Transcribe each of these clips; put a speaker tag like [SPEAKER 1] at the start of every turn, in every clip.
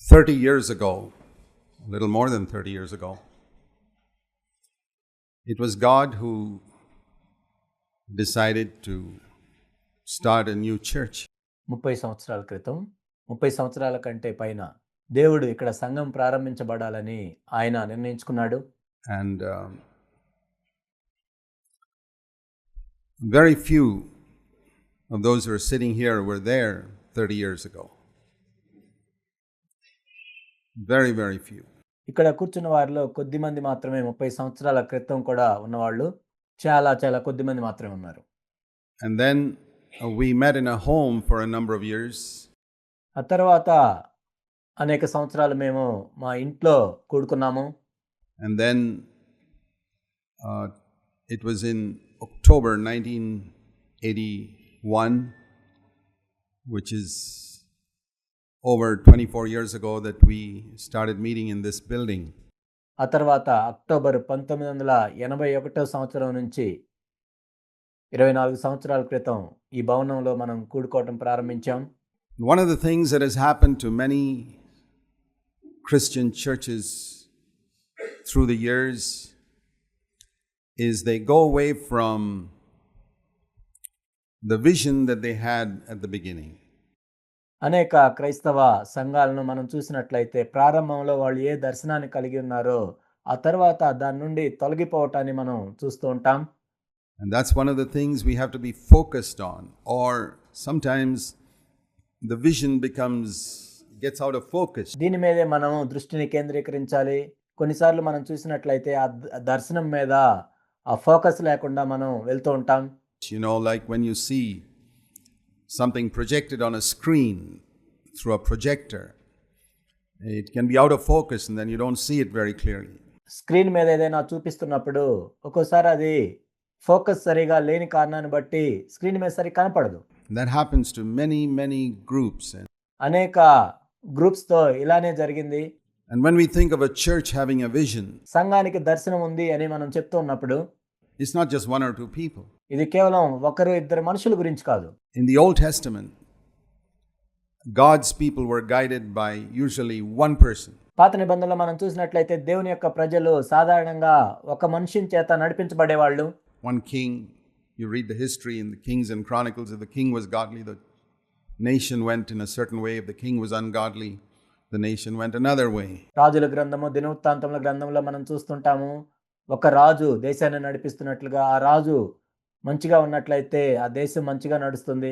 [SPEAKER 1] 30 years ago, a little more than 30 years ago, it was God who decided to start a new church.
[SPEAKER 2] 30 సంవత్సరాల క్రితం 30 సంవత్సరాల కంటే పైన దేవుడు ఇక్కడ సంఘం ప్రారంభించబడాలని ఆయన నిర్ణయించుకున్నాడు.
[SPEAKER 1] And very few of those who are sitting here were there 30 years ago. Very, very few.
[SPEAKER 2] ఇక్కడ కూర్చున్న వారిలో కొద్ది మంది మాత్రమే 30 సంవత్సరాల క్రితం కూడా ఉన్నవాళ్ళు చాలా చాలా కొద్ది మంది మాత్రమే ఉన్నారు.
[SPEAKER 1] And then we met in a home for a number of years.
[SPEAKER 2] ఆ తర్వాత అనేక సంవత్సరాలు మేము మా ఇంట్లో కూడుకున్నాము.
[SPEAKER 1] And then it was in October 1981, which is over 24 years ago, that we started meeting in this building.
[SPEAKER 2] ఆ తర్వాత అక్టోబర్ 1981 సంవత్సరం నుంచి 24 సంవత్సరాల క్రితం ఈ భవనంలో మనం కూడుకోవటం ప్రారంభించాం.
[SPEAKER 1] One of the things that has happened to many Christian churches through the years is they go away from the vision that they had at the beginning.
[SPEAKER 2] అనేక క్రైస్తవ సంఘాలను మనం చూసినట్లయితే ప్రారంభంలో వాళ్ళు ఏ దర్శనాన్ని కలిగి ఉన్నారో ఆ తర్వాత దాని నుండి తొలగిపోవటాన్ని మనం చూస్తూ ఉంటాం.
[SPEAKER 1] And that's one of the things we have to be focused on, or sometimes the vision gets out of focus.
[SPEAKER 2] దీని మీదే మనం దృష్టిని కేంద్రీకరించాలి. కొన్నిసార్లు మనం చూసినట్లయితే ఆ దర్శనం మీద ఆ ఫోకస్ లేకుండా మనం వెళ్తూ ఉంటాం.
[SPEAKER 1] You know, like when you see something projected on a screen through a projector, it can be out of focus and then you don't see it very clearly.
[SPEAKER 2] Screen మీద ఏదైనా చూపిస్తున్నప్పుడు ఒక్కోసారి అది ఫోకస్ సరిగా లేని కారణాన్ని బట్టి స్క్రీన్ మీద సరిగా కనపడదు.
[SPEAKER 1] That happens to many groups.
[SPEAKER 2] అనేక గ్రూప్స్తో ఇలానే జరిగింది.
[SPEAKER 1] And when we think of a church having a vision,
[SPEAKER 2] సంఘానికి దర్శనం ఉంది అని మనం చెప్తూ ఉన్నప్పుడు
[SPEAKER 1] it's not just one or two people.
[SPEAKER 2] ఇది కేవలం ఒకరు ఇద్దరు మనుషుల గురించి కాదు.
[SPEAKER 1] In the Old Testament, God's people were guided by usually one person.
[SPEAKER 2] పాత నిబంధనలో మనం చూసినట్లయితే దేవుని యొక్క ప్రజలు సాధారణంగా ఒక మనిషిని చేత నడిపించబడేవాళ్ళు.
[SPEAKER 1] One king, you read the history in the Kings and Chronicles, if the king was godly, the nation went in a certain way. If the king was ungodly, the nation went another way.
[SPEAKER 2] రాజుల గ్రంథము, దినవృత్తాంతముల గ్రంథంలో మనం చూస్తుంటాము, ఒక రాజు దేశాన్ని నడిపిస్తున్నట్లుగా ఆ రాజు మంచిగా ఉన్నట్లయితే ఆ దేశం మంచిగా నడుస్తుంది,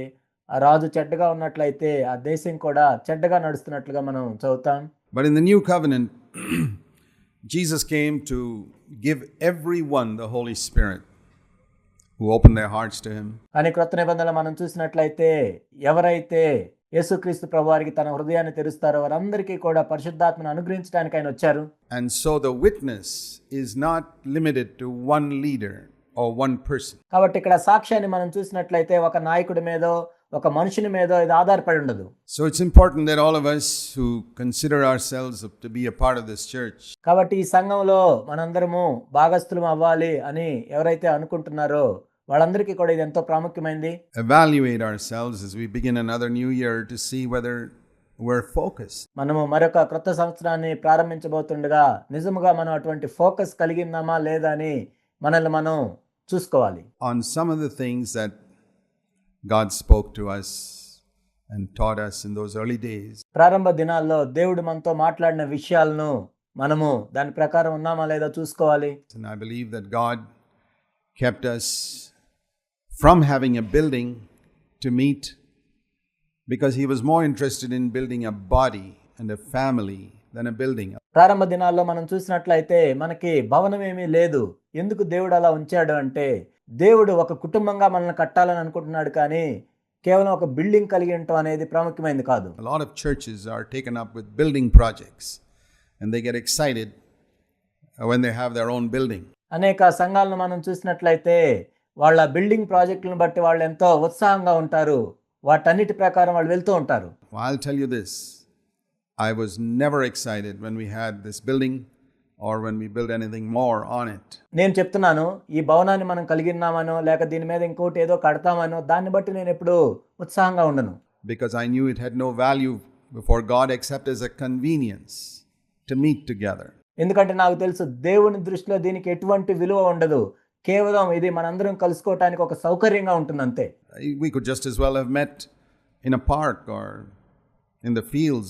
[SPEAKER 2] ఆ రాజు చెడ్డగా ఉన్నట్లయితే ఆ దేశం కూడా చెడ్డగా నడుస్తున్నట్లుగా మనం చదువుతాం.
[SPEAKER 1] But in the new covenant, Jesus came to give everyone the Holy Spirit who opened their hearts to him.
[SPEAKER 2] కానీ క్రొత్త నిబంధనలో మనం చూసినట్లయితే ఎవరైతే యేసుక్రీస్తు ప్రభువారికి తన హృదయాన్ని తెరుస్తారో వారందరికీ కూడా పరిశుద్ధాత్మను అనుగ్రహించడానికి ఆయన వచ్చారు.
[SPEAKER 1] And so the witness is not limited to one leader or one person.
[SPEAKER 2] కాబట్టి ఇక్కడ సాక్ష్యాన్ని మనం చూసినట్లయితే ఒక నాయకుడి మీదో ఒక మనుషుని మీదో ఇది ఆధారపడి ఉండదు.
[SPEAKER 1] So it's important that all of us who consider ourselves to be a part of this church,
[SPEAKER 2] కాబట్టి ఈ సంఘంలో మనందరము భాగస్థులం అవ్వాలి అని ఎవరైతే అనుకుంటున్నారో వాళ్ళందరికీ కూడా ఇది ఎంతో ప్రాముఖ్యమైనది.
[SPEAKER 1] evaluate ourselves as we begin another new year to see whether we're focused.
[SPEAKER 2] మనము మరొక క్రొత్త సంవత్సరాన్ని ప్రారంభించబోతుండగా నిజముగా మనం అటువంటి ఫోకస్ కలిగి ఉన్నామా లేదా అని మనల్ని మనం చూసుకోవాలి.
[SPEAKER 1] On some of the things that God spoke to us and taught us in those early days.
[SPEAKER 2] ప్రారంభ దినాల్లో దేవుడు మనతో మాట్లాడిన విషయాలను మనము దాని ప్రకారం ఉన్నామా లేదా చూసుకోవాలి.
[SPEAKER 1] And I believe that God kept us from having a building to meet because he was more interested in building a body and a family than a building.
[SPEAKER 2] ప్రారంభ దినాల్లో మనం చూసినట్లయితే మనకి భవనం ఏమీ లేదు. ఎందుకు దేవుడు అలా ఉంచాడు అంటే దేవుడు ఒక కుటుంబంగా మనల్ని కట్టాలని అనుకుంటున్నాడు, కానీ కేవలం ఒక బిల్డింగ్ కలిగి ఉండటం అనేది ప్రాముఖ్యమైనది కాదు.
[SPEAKER 1] A lot of churches are taken up with building projects and they get excited when they have their own building.
[SPEAKER 2] అనేక సంఘాలను మనం చూసినట్లయితే వాళ్ళ బిల్డింగ్ ప్రాజెక్టులను బట్టి వాళ్ళు ఎంతో ఉత్సాహంగా ఉంటారు, వాటన్నిటి ప్రకారం వాళ్ళు వెళ్తూ ఉంటారు.
[SPEAKER 1] I'll tell you this, I was never excited when we had this building or when we built anything more on it.
[SPEAKER 2] నేను చెప్తున్నాను, ఈ భవనాన్ని మనం కలిగి ఉన్నామనో లేక దీని మీద ఇంకోటి ఏదో కడతామనో దాన్ని బట్టి నేను ఎప్పుడు ఉత్సాహంగా ఉండను.
[SPEAKER 1] Because I knew it had no value before God except as a convenience to meet together.
[SPEAKER 2] ఎందుకంటే నాకు తెలుసు దేవుని దృష్టిలో దీనికి ఎటువంటి విలువ ఉండదు. కేవలం ఇది మనందరం కలుసుకోవటానికి ఒక సౌకర్యంగా ఉంటుంది అంతే.
[SPEAKER 1] We could just as well have met in a park or in the fields,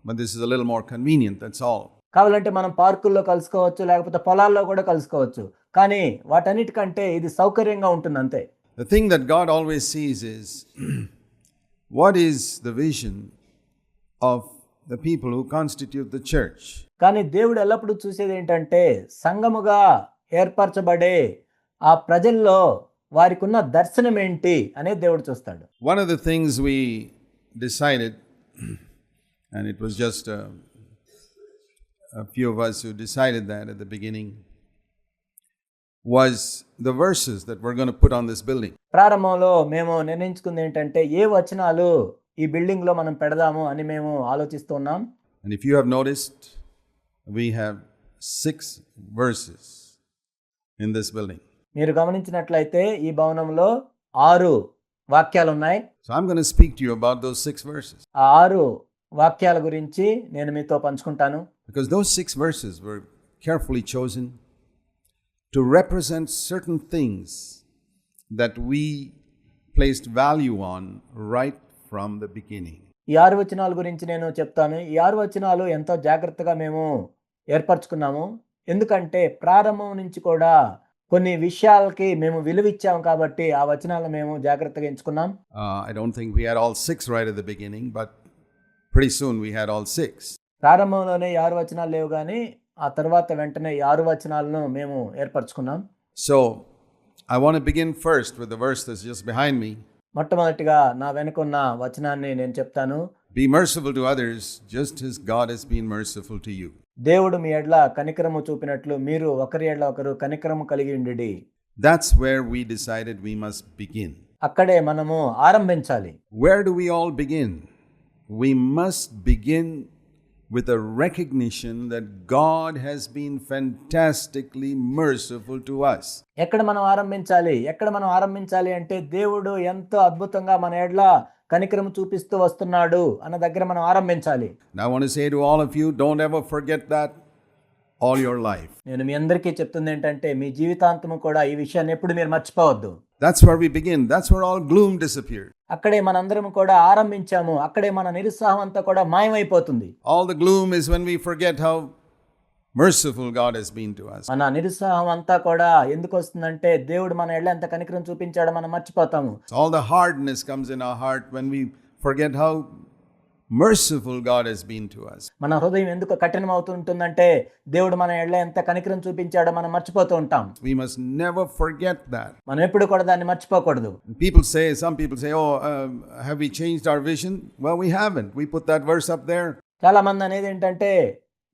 [SPEAKER 1] but this is a little more convenient, that's all.
[SPEAKER 2] కావాలంటే మనం పార్కుల్లో కలుసుకోవచ్చు, లేకపోతే పొలాల్లో కూడా కలుసుకోవచ్చు. కానీ వాటన్నిటికంటే ఇది సౌకర్యంగా ఉంటుంది అంతే.
[SPEAKER 1] The thing that God always sees is what is the vision of the people who constitute the church.
[SPEAKER 2] కానీ దేవుడు ఎల్లప్పుడూ చూసేది ఏంటంటే సంఘముగా ఏర్పరచబడే ఆ ప్రజల్లో వారికి ఉన్న దర్శనం ఏంటి అనేది దేవుడు చూస్తాడు.
[SPEAKER 1] One of the things we decided, and it was just a few of us who decided that at the beginning, was the verses that we're going to put on this building.
[SPEAKER 2] ప్రారంభంలో మేము నిర్ణయించుకుంది ఏంటంటే ఏ వచనాలు ఈ building లో మనం పెడదాము అని మేము ఆలోచిస్తున్నాం.
[SPEAKER 1] And if you have noticed, we have 6 verses in this building.
[SPEAKER 2] మీరు గమనించినట్లయితే ఈ భవనంలో 6 వాక్యాలు ఉన్నాయి.
[SPEAKER 1] So I'm going to speak to you about those 6 verses.
[SPEAKER 2] ఆ 6 వాక్యాల గురించి నేను మీతో పంచుకుంటాను.
[SPEAKER 1] Because those 6 verses were carefully chosen to represent certain things that we placed value on right from the beginning.
[SPEAKER 2] ఈ 6 వచనాల గురించి నేను చెప్తాను. ఈ 6 వచనాలు ఎంతో జాగ్రత్తగా మేము ఏర్పరచుకున్నాము. ఎందుకంటే ప్రారంభం నుంచి కూడా కొన్ని విషయాలకి మేము విలువిచ్చాము కాబట్టి ఆ వచనాలను మేము జాగ్రత్తగా ఎంచుకున్నాం.
[SPEAKER 1] I don't think we had all 6 right at the beginning, but pretty soon we had all 6.
[SPEAKER 2] ప్రారంభంలోనే 6 వచనాలు లేవు కానీ ఆ తర్వాత వెంటనే 6 వచనాలను మేము ఏర్పరచుకున్నాం.
[SPEAKER 1] So I want to begin first with the verse that's just behind me.
[SPEAKER 2] మొట్టమొదటిగా నా వెనుకున్న వచనాన్ని నేను చెప్తాను.
[SPEAKER 1] Be merciful to others just as God has been merciful to you.
[SPEAKER 2] దేవుడు మీ ఎడ్ల కనికరము చూపినట్లు మీరు ఒకరి ఎడ్ల ఒకరు కనికరము కలిగి ఉండుడి.
[SPEAKER 1] That's where we decided we must begin.
[SPEAKER 2] అక్కడే మనము ఆరంభించాలి.
[SPEAKER 1] Where do we all begin? We must begin with a recognition that God has been fantastically merciful to us.
[SPEAKER 2] ఎక్కడ మనం ఆరంభించాలి అంటే దేవుడు ఎంతో అద్భుతంగా మన ఎడ్ల కనికరము చూపిస్తూ వస్తున్నాడు అన్న దగ్గర మనం ఆరంభించాలి.
[SPEAKER 1] And I want to say to all of you, don't ever forget that all your life.
[SPEAKER 2] నేను మీ అందరికీ చెప్తుంది ఏంటంటే మీ జీవితాంతము కూడా ఈ విషయాన్ని ఎప్పుడు మీరు మర్చిపోవద్దు.
[SPEAKER 1] That's where we begin. That's where all gloom disappeared.
[SPEAKER 2] అక్కడే మనందరం కూడా ఆరంభించాము. అక్కడే మన నిరుత్సాహం అంతా కూడా మాయమైపోతుంది.
[SPEAKER 1] All the gloom is when we forget how merciful God has been to us.
[SPEAKER 2] మన నిరుత్సాహం అంతా కూడా ఎందుకు వస్తుందంటే దేవుడు మన ఎడ్ల ఎంత కనికరం చూపించాడో మనం మర్చిపోతాము.
[SPEAKER 1] All the hardness comes in our heart when we forget how merciful God has been to us.
[SPEAKER 2] మన హృదయం ఎందుకు కఠినం అవుతుంటుందంటే దేవుడు మన ఎడ్ల ఎంత కనికరం చూపించాడో మనం మర్చిపోతూ ఉంటాం.
[SPEAKER 1] We must never forget that.
[SPEAKER 2] మనం ఎప్పుడు కూడా దాన్ని మర్చిపోకూడదు.
[SPEAKER 1] Some people say, have we changed our vision? Well, we haven't. We put that verse up there.
[SPEAKER 2] చాలా మంది అనేది ఏంటంటే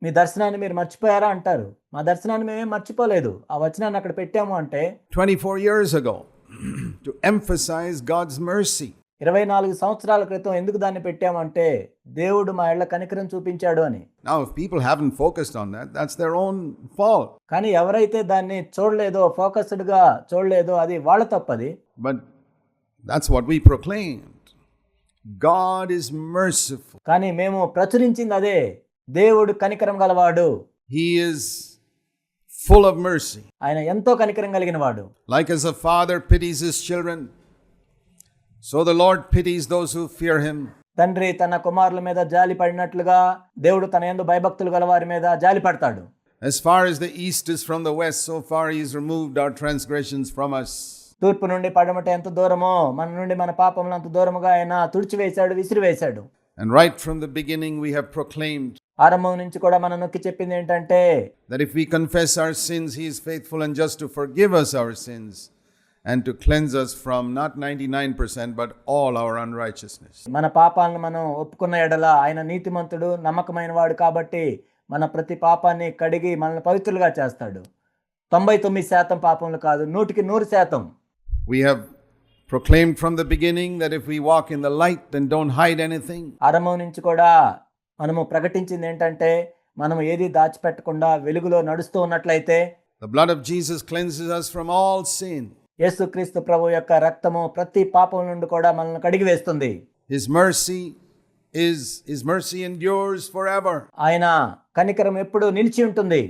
[SPEAKER 2] మీ దర్శనాన్ని మీరు మర్చిపోయారా అంటారు. మా దర్శనాన్ని మేమేం మర్చిపోలేదు. ఆ వచనాన్ని అక్కడ పెట్టాము అంటే
[SPEAKER 1] 24 years ago to emphasize God's mercy.
[SPEAKER 2] 24 సంవత్సరాల క్రితం ఎందుకు దాన్ని పెట్టామంటే దేవుడు మా ఎడ్ల కనికరం చూపించాడు అని.
[SPEAKER 1] Now if people haven't focused on that, that's their own fault.
[SPEAKER 2] కానీ ఎవరైతే దాన్ని ఫోకస్డ్గా చూడలేదో అది వాళ్ళ తప్పది.
[SPEAKER 1] But that's what we proclaimed. God is merciful.
[SPEAKER 2] కానీ మేము ప్రచురించింది అదే. దేవుడు కనికరం గలవాడు.
[SPEAKER 1] He is full of mercy.
[SPEAKER 2] ఆయన ఎంతో కనికరం కలిగిన వాడు.
[SPEAKER 1] Like as a father pities his children, so the Lord pities those who fear him.
[SPEAKER 2] తండ్రి తన కుమారుల మీద జాలి పడినట్లుగా దేవుడు తన యందు భయభక్తులు గలవారి మీద జాలి పడతాడు.
[SPEAKER 1] As far as the east is from the west, so far he has removed our transgressions from us.
[SPEAKER 2] తూర్పు నుండి పడమట ఎంత దూరమో మన నుండి మన పాపములు అంత దూరముగా ఆయన తుడిచివేశాడు, విసిరివేశాడు.
[SPEAKER 1] And right from the beginning we have proclaimed
[SPEAKER 2] ఆరంభం నుంచి కూడా మనం నొక్కి చెప్పింది ఏంటంటే
[SPEAKER 1] that if we confess our sins, he is faithful and just to forgive us our sins and to cleanse us from not 99% but all our unrighteousness.
[SPEAKER 2] మన పాపాలను మనం ఒప్పుకున్న ఎడల ఆయన నీతిమంతుడు నమ్మకమైన వాడు కాబట్టి మన ప్రతి పాపాన్ని కడిగి మనల్ని పవిత్రులుగా చేస్తాడు. 99% పాపములు కాదు, 100%.
[SPEAKER 1] We have proclaimed from the beginning that if we walk in the light and don't hide anything,
[SPEAKER 2] ఆరంభం నుంచి కూడా మనము ప్రకటించింది ఏంటంటే మనము ఏది దాచిపెట్టకుండా వెలుగులో నడుస్తూ ఉన్నట్లయితే
[SPEAKER 1] the blood of Jesus cleanses us from all sin.
[SPEAKER 2] యేసుక్రీస్తు ప్రభు యొక్క రక్తము ప్రతి పాపం నుండి కూడా మనల్ని కడిగి వేస్తుంది.
[SPEAKER 1] His mercy His mercy endures forever.
[SPEAKER 2] ఆయన కనికరం ఎప్పుడు నిలిచి ఉంటుంది.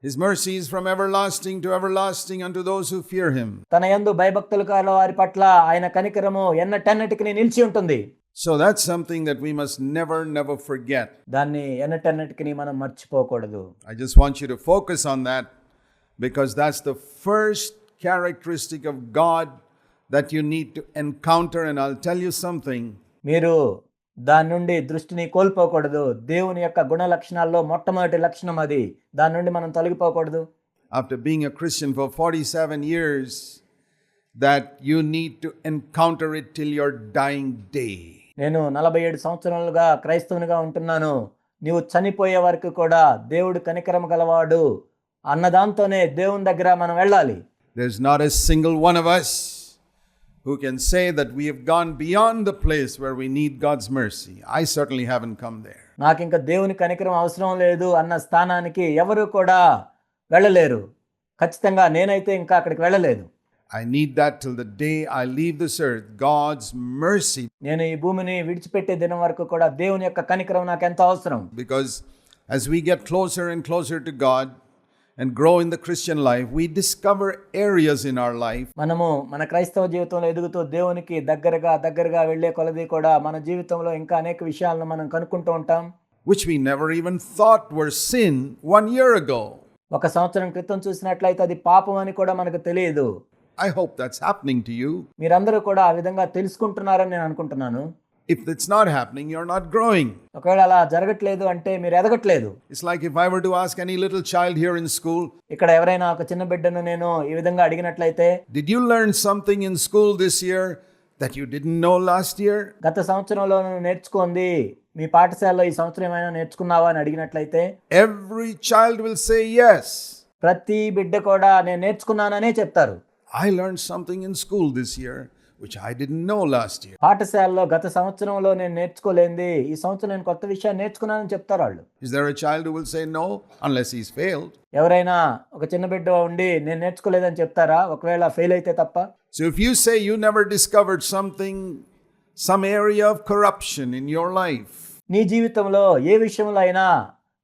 [SPEAKER 1] His mercy is from everlasting to everlasting unto those who fear him.
[SPEAKER 2] తన యందు భయభక్తులు కల వారి పట్ల ఆయన కనికరము ఎన్నటెన్నటికి నిలిచి ఉంటుంది.
[SPEAKER 1] So that's something that we must never forget.
[SPEAKER 2] దాన్ని ఎన్నటెన్నటికి మనం మర్చిపోకూడదు.
[SPEAKER 1] I just want you to focus on that, because that's the first characteristic of God that you need to encounter. And I'll tell you something.
[SPEAKER 2] మీరు దాని నుండి దృష్టిని కోల్పోకూడదు. దేవుని యొక్క గుణ లక్షణాల్లో మొట్టమొదటి లక్షణం అది. దాని నుండి మనం తొలగిపోకూడదు.
[SPEAKER 1] After being a Christian for 47 years, that you need to encounter it till your dying day.
[SPEAKER 2] నేను 47 సంవత్సరాలుగా క్రైస్తవునిగా ఉంటున్నాను. నీవు చనిపోయే వరకు కూడా దేవుడు కనికరం గలవాడు అన్నదాంతోనే దేవుని దగ్గర మనం వెళ్ళాలి.
[SPEAKER 1] There's not a single one of us who can say that we have gone beyond the place where we need God's mercy. I certainly haven't come there.
[SPEAKER 2] నాకు ఇంకా దేవుని కనికరం అవసరం లేదు అన్న స్థానానికి ఎవరు కూడా వెళ్ళలేరు. ఖచ్చితంగా నేనైతే ఇంకా అక్కడికి వెళ్ళలేదు.
[SPEAKER 1] I need that till the day I leave this earth. God's mercy.
[SPEAKER 2] నేను ఈ భూమిని విడిచిపెట్టే దినం వరకు కూడా దేవుని యొక్క కనికరం నాకు ఎంతో అవసరం.
[SPEAKER 1] Because as we get closer and closer to God and grow in the Christian life, we discover areas in our life.
[SPEAKER 2] మనము మన క్రైస్తవ జీవితంలో ఎదుగుతూ దేవునికి దగ్గరగా వెళ్ళే కొలది కూడా మన జీవితంలో ఇంకా అనేక విషయాలను మనం కనుక్కుంటూ ఉంటాం.
[SPEAKER 1] Which we never even thought were sin 1 year ago.
[SPEAKER 2] ఒక సంవత్సరం క్రితం చూసినట్లయితే అది పాపం అని కూడా మనకు తెలియదు.
[SPEAKER 1] I hope that's happening to you.
[SPEAKER 2] మీరందరూ కూడా ఆ విధంగా తెలుసుకుంటున్నారని నేను అనుకుంటున్నాను.
[SPEAKER 1] If it's not happening, you're not growing.
[SPEAKER 2] ఒకవేళ అలా జరగట్లేదు అంటే మీరు ఎదగట్లేదు.
[SPEAKER 1] It's like if I were to ask any little child here in school,
[SPEAKER 2] ఇక్కడ ఎవరైనా ఒక చిన్న బిడ్డను నేను ఈ విధంగా అడిగినట్లయితే,
[SPEAKER 1] did you learn something in school this year that you didn't know last year?
[SPEAKER 2] గత సంవత్సరంలో నువ్వు నేర్చుకుంది మీ పాఠశాలలో ఈ సంవత్సరం ఏమైనా నేర్చుకున్నావా అని అడిగినట్లయితే,
[SPEAKER 1] Every child will say yes.
[SPEAKER 2] ప్రతి బిడ్డ కూడా నేను నేర్చుకున్నాననే చెప్తారు.
[SPEAKER 1] I learned something in school this year which I didn't know last year.
[SPEAKER 2] పాఠశాలలో గత సంవత్సరంలో నేను నేర్చుకోలేంది ఈ సంవత్సరం నేను కొత్త విషయాన్ని నేర్చుకున్నానని చెప్తారు వాళ్ళు.
[SPEAKER 1] Is there a child who will say no unless he's failed?
[SPEAKER 2] ఎవరైనా ఒక చిన్న బిడ్డ ఉండి నేను నేర్చుకోలేదని చెప్తారా ఒకవేళ ఫెయిల్ అయితే తప్ప?
[SPEAKER 1] So if you say you never discovered something, some area of corruption in your life,
[SPEAKER 2] నీ జీవితంలో ఏ విషయంలో అయినా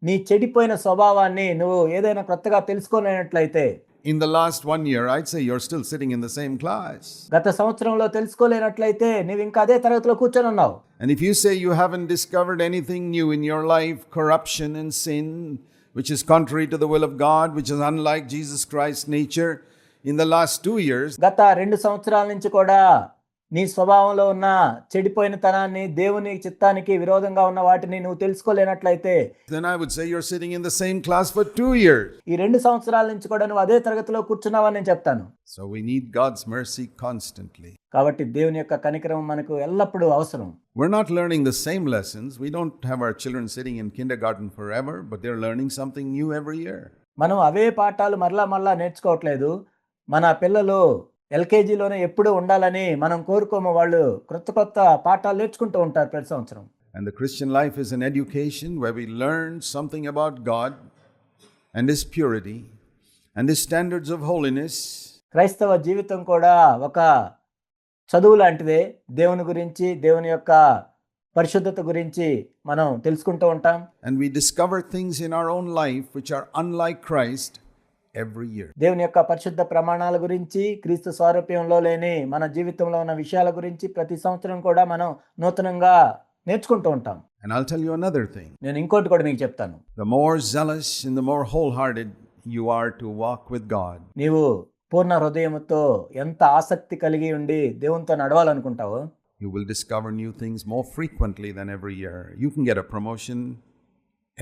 [SPEAKER 2] నీ చెడిపోయిన స్వభావాన్ని నువ్వు ఏదైనా కొత్తగా తెలుసుకోలేనట్లయితే,
[SPEAKER 1] in the last 1 year, I'd say you're still sitting in the same class.
[SPEAKER 2] గత సంవత్సరంలో తెలుసుకోలేనట్లయితే నీవు ఇంకా అదే తరగతిలో కూర్చొని ఉన్నావు.
[SPEAKER 1] And if you say you haven't discovered anything new in your life, corruption and sin, which is contrary to the will of God, which is unlike Jesus Christ's nature, in the last 2 years,
[SPEAKER 2] గత 2 సంవత్సరాల నుంచి కూడా నీ స్వభావంలో ఉన్న చెడిపోయిన తనాన్ని, దేవుని చిత్తానికి విరోధంగా ఉన్న వాటిని నువ్వు తెలుసుకోలేనట్లయితే,
[SPEAKER 1] then I would say you're sitting in the same class for 2 years.
[SPEAKER 2] ఈ 2 సంవత్సరాల నుంచి కూడా నువ్వు అదే తరగతిలో కూర్చున్నావని నేను చెప్తాను.
[SPEAKER 1] So we need God's mercy constantly.
[SPEAKER 2] కాబట్టి దేవుని యొక్క కనికరం మనకు ఎల్లప్పుడూ అవసరం.
[SPEAKER 1] We're not learning the same lessons. We don't have our children sitting in kindergarten forever, but they're learning something new every year.
[SPEAKER 2] మనం అవే పాఠాలు మరలా నేర్చుకోవట్లేదు. మన పిల్లలు ఎల్కేజీలోనే ఎప్పుడూ ఉండాలని మనం కోరుకోము. వాళ్ళు కొత్త పాఠాలు నేర్చుకుంటూ ఉంటారు ప్రతి సంవత్సరం.
[SPEAKER 1] And the Christian life is an education where we learn something about God and His purity and His standards of holiness.
[SPEAKER 2] క్రైస్తవ జీవితం కూడా ఒక చదువు లాంటిదే. దేవుని గురించి, దేవుని యొక్క పరిశుద్ధత గురించి మనం తెలుసుకుంటూ ఉంటాం.
[SPEAKER 1] And we discover things in our own life which are unlike Christ every year.
[SPEAKER 2] దేవుని యొక్క పరిశుద్ధ ప్రమాణాల గురించి, క్రీస్తు స్వారూప్యంలో లేని మన జీవితంలో ఉన్న విషయాల గురించి ప్రతి సంవత్సరం కూడా మనం నూతనంగా నేర్చుకుంటూ ఉంటాం.
[SPEAKER 1] And I'll tell you another thing.
[SPEAKER 2] నేను ఇంకోటి కూడా మీకు చెప్తాను.
[SPEAKER 1] The more zealous and the more wholehearted you are to walk with God,
[SPEAKER 2] నీవు పూర్ణ హృదయముతో ఎంత ఆసక్తి కలిగి ఉండి దేవునితో నడవాలనుకుంటావో,
[SPEAKER 1] you will discover new things more frequently than every year. You can get a promotion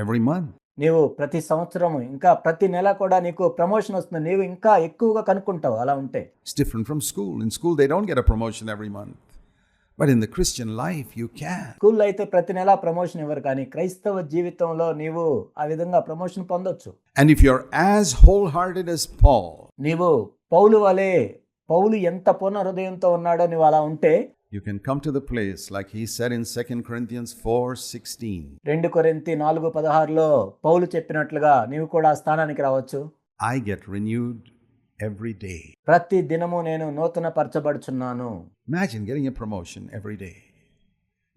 [SPEAKER 1] every month.
[SPEAKER 2] నీవు ప్రతి సంవత్సరం ఇంకా ప్రతి నెల కూడా నీకు ప్రమోషన్ వస్తుంది. నీవు ఇంకా ఎక్కువగా కనుక్కుంటావు అలా ఉంటే.
[SPEAKER 1] It's different from school. In school they don't get a promotion every month. But in the Christian life you can.
[SPEAKER 2] స్కూల్లో అయితే ప్రతి నెల ప్రమోషన్ ఇవ్వరు, కానీ క్రైస్తవ జీవితంలో నీవు ఆ విధంగా ప్రమోషన్ పొందొచ్చు.
[SPEAKER 1] And if you're as wholehearted as Paul,
[SPEAKER 2] నీవు పౌలు వలె, పౌలు ఎంత పూర్ణ హృదయంతో ఉన్నాడో నీవు అలా ఉంటే,
[SPEAKER 1] you can come to the place like he said in 2 Corinthians 4:16.
[SPEAKER 2] 2 కొరింథీ 4:16లో పౌలు చెప్పినట్లుగా నీవు కూడా ఆ స్థానానికి రావచ్చు.
[SPEAKER 1] I get renewed every day.
[SPEAKER 2] ప్రతి దినము నేను నూతన పరచబడుచున్నాను.
[SPEAKER 1] Imagine getting a promotion every day.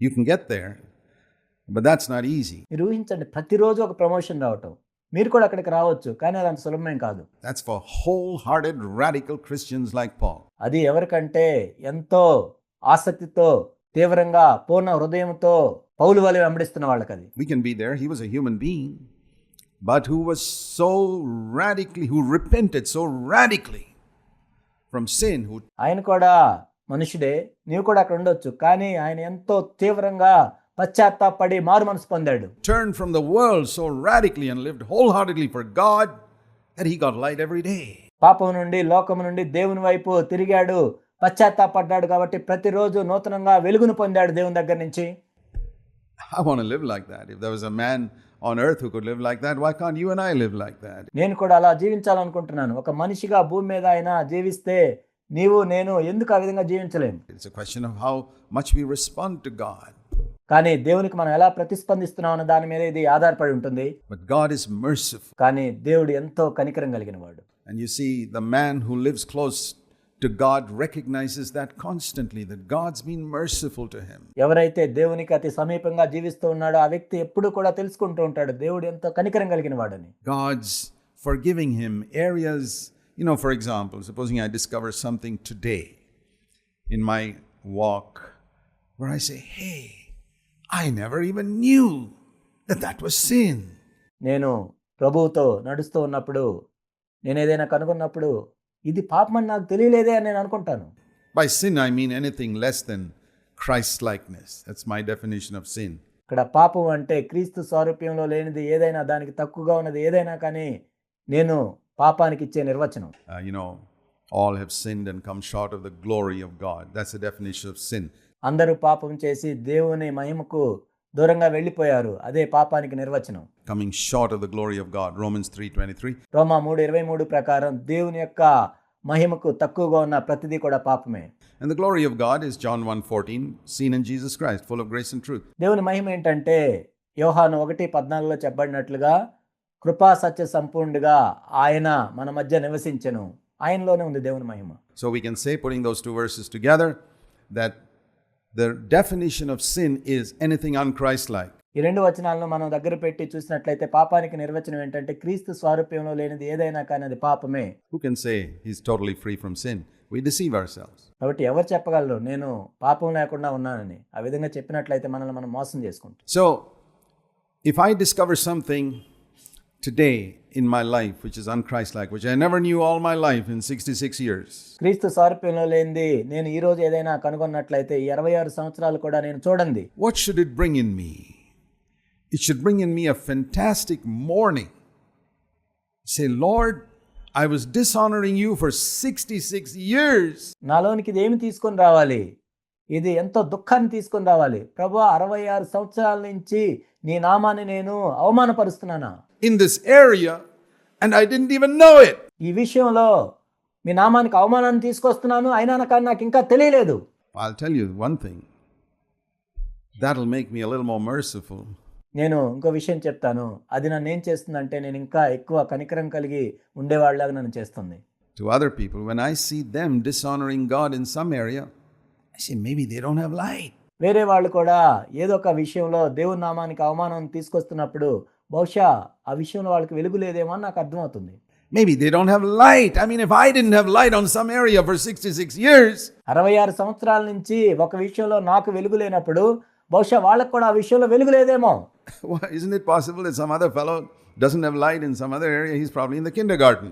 [SPEAKER 1] You can get there But that's not easy.
[SPEAKER 2] మీరు ఊహించండి, ప్రతిరోజు ఒక ప్రమోషన్ రావటం. మీరు కూడా అక్కడికి రావచ్చు, కానీ అది అంత సులభమేం కాదు.
[SPEAKER 1] That's for wholehearted, radical Christians like Paul.
[SPEAKER 2] అది ఎవరికంటే ఎంతో ఆసక్తితో, తీవ్రంగా, పూర్ణ హృదయంతో పౌలు వలె వెంబడిస్తున్న వాళ్ళకది.
[SPEAKER 1] We can be there. He was a human being, but who was so radically, who repented so radically from sin.
[SPEAKER 2] ఆయన కూడా మనుషుడే, నీవు కూడా అక్కడ ఉండొచ్చు, కానీ ఆయన ఎంతో తీవ్రంగా పశ్చాత్తాపడి మారు మనసు పొందాడు.
[SPEAKER 1] Turned from the world so radically and lived wholeheartedly for God that he got light every day.
[SPEAKER 2] పాపం నుండి, లోకము నుండి దేవుని వైపు తిరిగాడు, పశ్చాత్తాపడ్డాడు కాబట్టి ప్రతిరోజు నూతనంగా వెలుగును పొందాడు దేవుని దగ్గర నుంచి.
[SPEAKER 1] I want to live like that. If there was a man on earth who could live like that, why can't you and I live like that?
[SPEAKER 2] నేను కూడా అలా జీవించాలనుకుంటున్నాను. ఒక మనిషిగా భూమి మీద ఆయన జీవిస్తే నీవు నేను ఎందుకు ఆ విధంగా జీవించలేము?
[SPEAKER 1] It's a question of how much we respond to God.
[SPEAKER 2] కానీ దేవునికి మనం ఎలా ప్రతిస్పందిస్తున్నాం అన్న దాని మీద ఇది ఆధారపడి ఉంటుంది.
[SPEAKER 1] But God is merciful.
[SPEAKER 2] కానీ దేవుడు ఎంతో కనికరం కలిగిన వాడు.
[SPEAKER 1] And you see, the man who lives close to God recognizes that constantly, that God's been merciful to him.
[SPEAKER 2] ఎవరైతే దేవునికి అతి సమీపంగా జీవిస్తూ ఉన్నాడో ఆ వ్యక్తి ఎప్పుడు కూడా తెలుసుకుంటూ ఉంటాడు దేవుడు ఎంతో కనికరం కలిగిన వాడని.
[SPEAKER 1] God's forgiving him areas, for example, supposing I discover something today in my walk where I say, hey, I never even knew that was sin.
[SPEAKER 2] నేను ప్రభువుతో నడుస్తూ ఉన్నప్పుడు, నేను ఏదైనా కనుగొన్నప్పుడు, ఇది పాపమని నాకు తెలియలేదే అని నేను అనుకుంటాను.
[SPEAKER 1] By sin I mean anything less than Christ-likeness. That's my definition of sin.
[SPEAKER 2] ఇక్కడ పాపం అంటే క్రీస్తు స్వరూప్యంలో లేనిది ఏదైనా, దానికి తక్కువగా ఉన్నది ఏదైనా కానీ నేను పాపానికి ఇచ్చే నిర్వచనం.
[SPEAKER 1] All have sinned and come short of the glory of God. That's the definition of sin.
[SPEAKER 2] అందరూ పాపం చేసి దేవుని మహిమకు దూరంగా వెళ్ళిపోయారు, అదే పాపానికి నిర్వచనం.
[SPEAKER 1] Coming short of the glory of God. Romans 3:23.
[SPEAKER 2] రోమా 3:23 ప్రకారం దేవుని యొక్క మహిమకు తక్కువగా ఉన్న ప్రతిదీ కూడా పాపమే.
[SPEAKER 1] And the glory of God is John 1:14, seen in Jesus Christ, full of grace and truth.
[SPEAKER 2] దేవుని మహిమ ఏంటంటే యోహాను 1:14లో చెప్పబడినట్లుగా కృపా సత్య సంపూర్ణుడిగా ఆయన మన మధ్య నివసించెను. ఆయనలోనే ఉంది దేవుని మహిమ.
[SPEAKER 1] So we can say, putting those two verses together, that the definition of sin is anything un-Christ-like.
[SPEAKER 2] ఈ రెండు వచనాలను మనం దగ్గర పెట్టి చూసినట్లయితే పాపానికి నిర్వచనం ఏంటంటే క్రీస్తు స్వరూప్యంలో లేనిది ఏదైనా కానీ అది పాపమే.
[SPEAKER 1] Who can say he's totally free from sin? We deceive ourselves.
[SPEAKER 2] కాబట్టి ఎవరు చెప్పగలరు నేను పాపం లేకుండా ఉన్నానని? ఆ విధంగా చెప్పినట్లయితే మనల్ని మనం మోసం చేసుకుంటాం.
[SPEAKER 1] So if I discover something today in my life which is un-Christ-like, which I never knew all my life in 66 years.
[SPEAKER 2] క్రీస్తు స్వరూప్యంలో లేనిది నేను ఈ రోజు ఏదైనా కనుగొన్నట్లయితే 26 సంవత్సరాలు కూడా నేను చూడండి.
[SPEAKER 1] What should it bring in me? It should bring in me a fantastic morning. Say, Lord, I was dishonoring you for 66 years.
[SPEAKER 2] నాలోనికి ఇది ఏమి తీసుకొని రావాలి? ఇది ఎంతో దుఃఖాన్ని తీసుకొని రావాలి. ప్రభువా, 66 సంవత్సరాల నుంచి నీ నామాన్ని నేను అవమానపరుస్తున్నానా?
[SPEAKER 1] In this area, and I didn't even know it.
[SPEAKER 2] ఈ విషయంలో మీ నామానికి అవమానాన్ని తీసుకొస్తున్నాను, అయినా నాకు ఇంకా తెలియలేదు.
[SPEAKER 1] I'll tell you one thing. That'll make me a little more merciful.
[SPEAKER 2] నేను ఇంకో విషయం చెప్తాను. అది నన్ను ఏం చేస్తుందంటే నేను ఇంకా ఎక్కువ కనికరం కలిగి ఉండేవాళ్ళలాగా నన్ను చేస్తుంది.
[SPEAKER 1] To other people, when I see them dishonoring God in some area, I say maybe they don't have light.
[SPEAKER 2] వేరే వాళ్ళు కూడా ఏదో ఒక విషయంలో దేవుని నామానికి అవమానం తీసుకొస్తున్నప్పుడు బహుశా ఆ విషయంలో వాళ్ళకి వెలుగు లేదేమో అని నాకు అర్థమవుతుంది.
[SPEAKER 1] Maybe they don't have light. I mean, if I didn't have light on some area for 66 years.
[SPEAKER 2] 66 సంవత్సరాల నుంచి ఒక విషయంలో నాకు వెలుగు లేనప్పుడు బహుశా వాళ్ళకు కూడా ఆ విషయంలో వెలుగు లేదేమో.
[SPEAKER 1] Isn't it possible that some other fellow doesn't have light in some other area? He's probably in the kindergarten.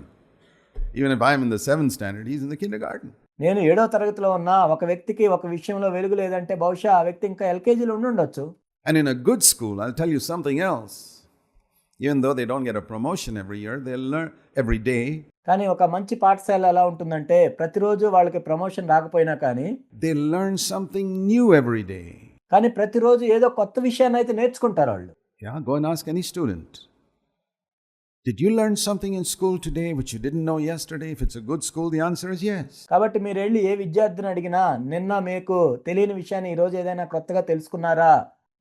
[SPEAKER 1] Even if I'm in the 7th standard, he's in the kindergarten.
[SPEAKER 2] నేను 7వ తరగతిలో ఉన్న ఒక వ్యక్తికి ఒక విషయంలో వెలుగు లేదంటే బహుశా ఆ వ్యక్తి ఇంకా ఎల్కేజీలో ఉండొచ్చు.
[SPEAKER 1] And in a good school, I'll tell you something else. Even though they don't get a promotion every year, they'll learn every day.
[SPEAKER 2] కానీ ఒక మంచి పాఠశాల ఎలా ఉంటుందంటే ప్రతిరోజు వాళ్ళకి ప్రమోషన్ రాకపోయినా కానీ
[SPEAKER 1] they learn something new every day.
[SPEAKER 2] కానీ ప్రతిరోజు ఏదో కొత్త విషయాన్ని అయితే నేర్చుకుంటారు వాళ్ళు.
[SPEAKER 1] Yeah, go and ask any student. Did you learn something in school today which you didn't know yesterday? If it's a good school, the answer is yes.
[SPEAKER 2] కాబట్టి మీరు వెళ్ళి ఏ విద్యార్థిని అడిగినా నిన్న మీకు తెలియని విషయాన్ని ఈ రోజు ఏదైనా కొత్తగా తెలుసుకున్నారా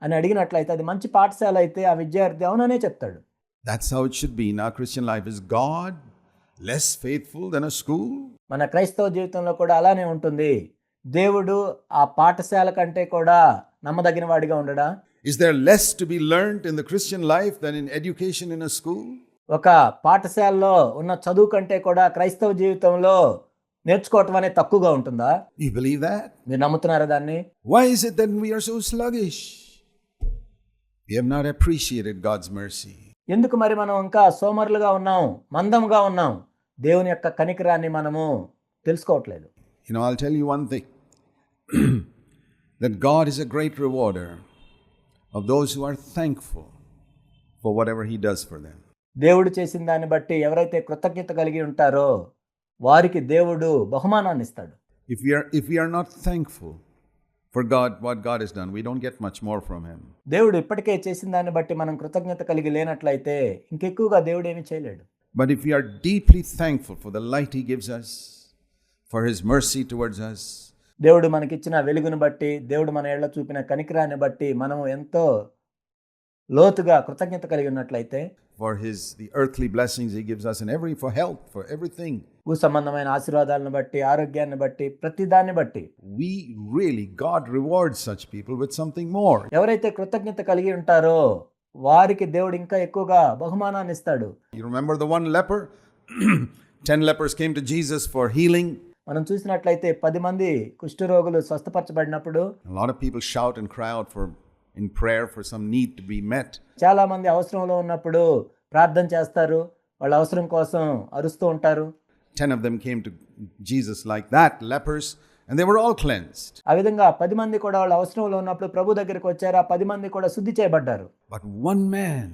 [SPEAKER 2] అని అడిగినట్లయితే అది మంచి పాఠశాల అయితే ఆ విద్యార్థి అవుననే చెప్తాడు.
[SPEAKER 1] That's how it should be in our Christian life. Is God less faithful than a school?
[SPEAKER 2] మన క్రైస్తవ జీవితంలో కూడా అలానే ఉంటుంది. దేవుడు ఆ పాఠశాల కంటే కూడా నమ్మదగిన వాడిగా ఉండడా?
[SPEAKER 1] Is there less to be learned in the Christian life than in education in a school?
[SPEAKER 2] ఒక పాఠశాలలో ఉన్న చదువు కంటే కూడా క్రైస్తవ జీవితంలో నేర్చుకోవటం అనేది తక్కువగా ఉంటుందా?
[SPEAKER 1] You believe that?
[SPEAKER 2] మీరు నమ్ముతున్నారా దాన్ని?
[SPEAKER 1] Why is it that we are so sluggish? We have not appreciated God's mercy.
[SPEAKER 2] ఎందుకు మరి మనం ఇంకా సోమరులుగా ఉన్నాం, మందంగా ఉన్నాం? దేవుని యొక్క కనికరాన్ని మనము తెలుసుకోవట్లేదు.
[SPEAKER 1] You know, I'll tell you one thing. That God is a great rewarder of those who are thankful for whatever He does for them.
[SPEAKER 2] దేవుడు చేసిన దాన్ని బట్టి ఎవరైతే కృతజ్ఞత కలిగి ఉంటారో వారికి దేవుడు బహుమానాన్ని ఇస్తాడు.
[SPEAKER 1] If we are not thankful for God, what God has done, we don't get much more from Him.
[SPEAKER 2] దేవుడు ఇప్పటికే చేసిన దాన్ని బట్టి మనం కృతజ్ఞత కలిగి లేనట్లయితే ఇంకెక్కువగా దేవుడు ఏమీ చేయలేడు.
[SPEAKER 1] But if we are deeply thankful for the light He gives us, for His mercy towards us,
[SPEAKER 2] దేవుడు మనకిచ్చిన వెలుగును బట్టి, దేవుడు మన ఏళ్ల చూపిన కనికరాన్ని బట్టి మనము ఎంతో లోతుగా కృతజ్ఞత కలిగి ఉన్నట్లయితే,
[SPEAKER 1] for the earthly blessings He gives us in for health, for everything,
[SPEAKER 2] భూ సంబంధమైన ఆశీర్వాదాలను బట్టి, ఆరోగ్యాన్ని బట్టి, ప్రతి దాన్ని బట్టి
[SPEAKER 1] God rewards such people with something more.
[SPEAKER 2] ఎవరైతే కృతజ్ఞత కలిగి ఉంటారో వారికి దేవుడు ఇంకా ఎక్కువగా బహుమానాన్ని ఇస్తాడు.
[SPEAKER 1] You remember the one leper? 10 lepers came to Jesus for healing.
[SPEAKER 2] మనం చూసినట్లయితే 10 మంది కుష్ఠరోగులు స్వస్థపరచబడినప్పుడు
[SPEAKER 1] a lot of people shout and cry out in prayer for some need to be met.
[SPEAKER 2] చాలా మంది అవసరంలో ఉన్నప్పుడు ప్రార్థన చేస్తారు, వాళ్ళ అవసరం కోసం అరుస్తూ ఉంటారు.
[SPEAKER 1] 10 of them came to Jesus like that, lepers, and they were all cleansed.
[SPEAKER 2] ఆ విధంగా 10 మంది కూడా వాళ్ళ అవసరంలో ఉన్నప్పుడు ప్రభు దగ్గరికి వచ్చారు. ఆ 10 మంది కూడా శుద్ధి చేయబడ్డారు.
[SPEAKER 1] But one man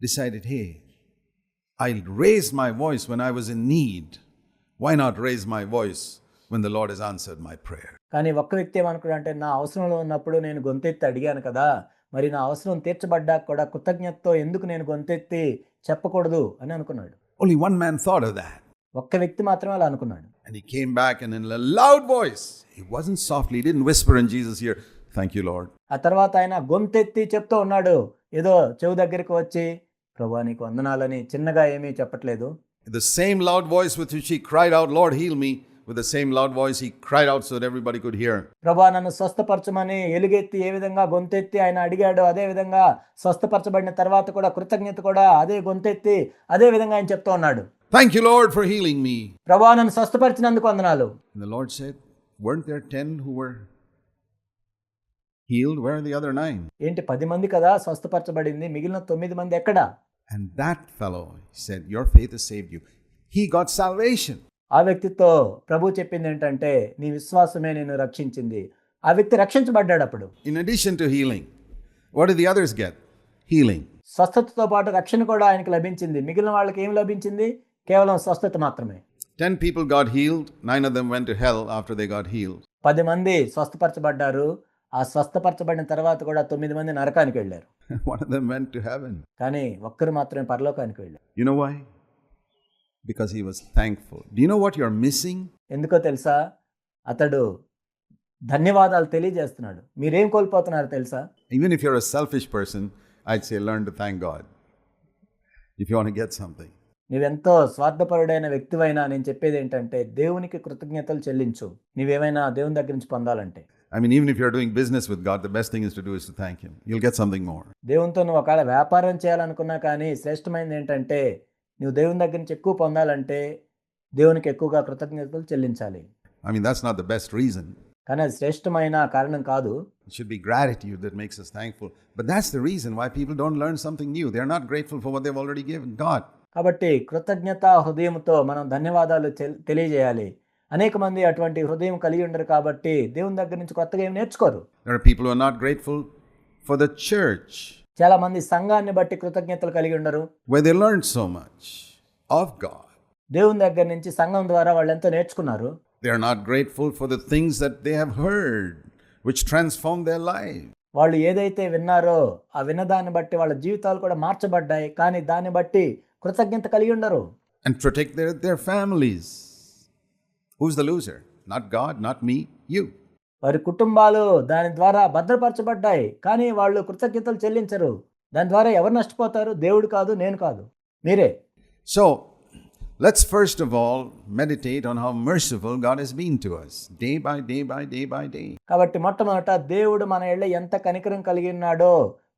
[SPEAKER 1] decided, hey, I'll raise my voice when I was in need. Why not raise my voice when the Lord has answered my prayer?
[SPEAKER 2] కానీ ఒక్క వ్యక్తి ఏమనుకున్నాడంటే, నా అవసరంలో ఉన్నప్పుడు నేను గొంతెత్తి అడిగాను కదా, మరి నా అవసరం తీర్చబడ్డాక కూడా కృతజ్ఞతతో ఎందుకు నేను గొంతెత్తి చెప్పకూడదు అని అనుకున్నాడు.
[SPEAKER 1] Only one man thought of that.
[SPEAKER 2] ఒక్క వ్యక్తి మాత్రమే అలా అనుకున్నాడు.
[SPEAKER 1] And he came back and in a loud voice, he wasn't softly, he didn't whisper in Jesus' ear, thank you Lord.
[SPEAKER 2] ఆ తర్వాత ఆయన గొంతెత్తి చెప్తూ ఉన్నాడు. ఏదో చెవు దగ్గరికి వచ్చి ప్రభువా నీకు వందనాలని చిన్నగా ఏమీ చెప్పట్లేదు.
[SPEAKER 1] The same loud voice with which he cried out, Lord heal me, with the same loud voice he cried out so that everybody could hear.
[SPEAKER 2] ప్రభువా నన్ను స్వస్థపరచమని ఎలుగెత్తి ఏ విధంగా గొంతెత్తి ఆయన అడిగాడు, అదే విధంగా స్వస్థపరచబడిన తర్వాత కూడా కృతజ్ఞత కూడా అదే గొంతెత్తి అదే విధంగా ఆయన చెప్తూ ఉన్నాడు.
[SPEAKER 1] Thank you Lord for healing me.
[SPEAKER 2] ప్రభువా నన్ను స్వస్థపరిచినందుకు వందనాలు.
[SPEAKER 1] And the Lord said, weren't there 10 who were healed? Where are the other 9?
[SPEAKER 2] ఏంటి 10 మంది కదా స్వస్థపరచబడింది, మిగిలిన 9 మంది ఎక్కడా?
[SPEAKER 1] And that fellow said, your faith has saved you. He got salvation.
[SPEAKER 2] ఆ వ్యక్తితో ప్రభు చెప్పింది ఏంటంటే, నీ విశ్వాసమే నిన్ను రక్షించింది. ఆ వ్యక్తి రక్షించబడ్డాడు. అప్పుడు
[SPEAKER 1] In addition to healing, what did the others get? Healing.
[SPEAKER 2] స్వస్థతతో పాటు రక్షణ కూడా ఆయనకు లభించింది. మిగిలిన వాళ్ళకి ఏం లభించింది? కేవలం స్వస్థత మాత్రమే.
[SPEAKER 1] 10 people got healed, 9 of them went to hell after they got healed.
[SPEAKER 2] 10 మంది స్వస్థపరచబడ్డారు. ఆ స్వస్థపరచబడిన తర్వాత కూడా 9 మంది నరకానికి వెళ్ళారు.
[SPEAKER 1] One of them went to heaven.
[SPEAKER 2] కానీ ఒక్కరు మాత్రమే పరలోకానికి వెళ్ళారు.
[SPEAKER 1] You know why? Because he was thankful. Do you know what you're missing?
[SPEAKER 2] ఎందుకో తెలుసా? అతడు ధన్యవాదాలు తెలియజేస్తున్నాడు. మీరేం కోల్పోతున్నారు తెలుసా?
[SPEAKER 1] Even if you're a selfish person, I'd say learn to thank God. If you want to get something.
[SPEAKER 2] నీవెంతో స్వార్థపరుడైన వ్యక్తివైనా నేను చెప్పేది ఏంటంటే, దేవునికి కృతజ్ఞతలు చెల్లించు. నీవేమైనా దేవుని దగ్గర నుంచి పొందాలంటే.
[SPEAKER 1] I mean, even if you're doing business with God, the best thing is to do is to thank Him. You'll get something more.
[SPEAKER 2] దేవునితో నువ్వు ఒకవేళ వ్యాపారం చేయాలనుకున్నా కానీ శ్రేష్టమైనది ఏంటంటే, నువ్వు దేవుని దగ్గర నుంచి ఎక్కువ పొందాలంటే దేవునికి ఎక్కువగా కృతజ్ఞతలు చెల్లించాలి.
[SPEAKER 1] I mean, that's not the best reason.
[SPEAKER 2] కానీ అది శ్రేష్టమైన కారణం కాదు.
[SPEAKER 1] It should be gratitude that makes us thankful. But that's the reason why people don't learn something new. They're not grateful for what they've already given God.
[SPEAKER 2] కాబట్టి కృతజ్ఞత హృదయంతో మనం ధన్యవాదాలు తెలియజేయాలి. అనేక మంది అటువంటి హృదయం కలిగి ఉండరు కాబట్టి దేవుని దగ్గర నుంచి కొత్తగా ఏమి నేర్చుకోరు.
[SPEAKER 1] There are people who are not grateful for the church.
[SPEAKER 2] చాలా మంది సంఘాన్ని బట్టి కృతజ్ఞతలు కలిగి ఉండరు.
[SPEAKER 1] Where they learned so much of God.
[SPEAKER 2] దేవుని దగ్గర నుంచి సంఘం ద్వారా వాళ్ళు ఎంతో నేర్చుకున్నారు.
[SPEAKER 1] They are not grateful for the things that they have heard, which transformed their life.
[SPEAKER 2] వాళ్ళు ఏదైతే విన్నారో ఆ విన్నదాన్ని బట్టి వాళ్ళ జీవితాలు కూడా మార్చబడ్డాయి. కానీ దాన్ని బట్టి కృతజ్ఞత కలిగి ఉండరు.
[SPEAKER 1] And protect their families. Who's the loser? Not God, not me, you.
[SPEAKER 2] వారి కుటుంబాలు దాని ద్వారా భద్రపరచబడ్డాయి. కానీ వాళ్ళు కృతజ్ఞతలు చెల్లించరు. దాని ద్వారా ఎవరు నష్టపోతారు? దేవుడు కాదు, నేను కాదు, మీరే.
[SPEAKER 1] So, Let's first of all meditate on how merciful God has been to us, day by day by day by day.
[SPEAKER 2] కాబట్టి మొట్టమొదట దేవుడు మన ఎళ్ళ ఎంత కనికరం కలిగి ఉన్నాడో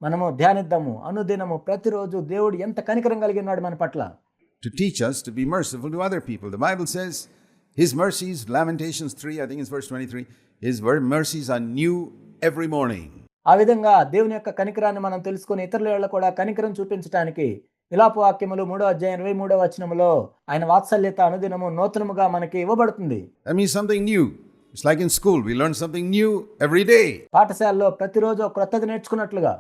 [SPEAKER 2] మనము ధ్యానిద్దాము. అనుదినము ప్రతిరోజు దేవుడు ఎంత కనికరం కలిగి ఉన్నాడు మన పట్ల.
[SPEAKER 1] To teach us to be merciful to other people. The Bible says His mercies, Lamentations 3, I think it's verse 23, His mercies are new every morning.
[SPEAKER 2] ఆ విధంగా దేవుని యొక్క కనికరాన్ని మనం తెలుసుకొని ఇతరుల ఎళ్ళ కూడా కనికరం చూపించడానికి విలాప వాక్యములు 3వ అధ్యాయం 23వ వచనములో ఆయన వాత్సల్యత అనుదినము నూతనముగా మనకి ఇవ్వబడుతుంది.
[SPEAKER 1] That means something new. It's like in school, we learn something new every day.
[SPEAKER 2] పాఠశాలలో ప్రతిరోజు ఒక క్రొత్తది నేర్చుకున్నట్లుగా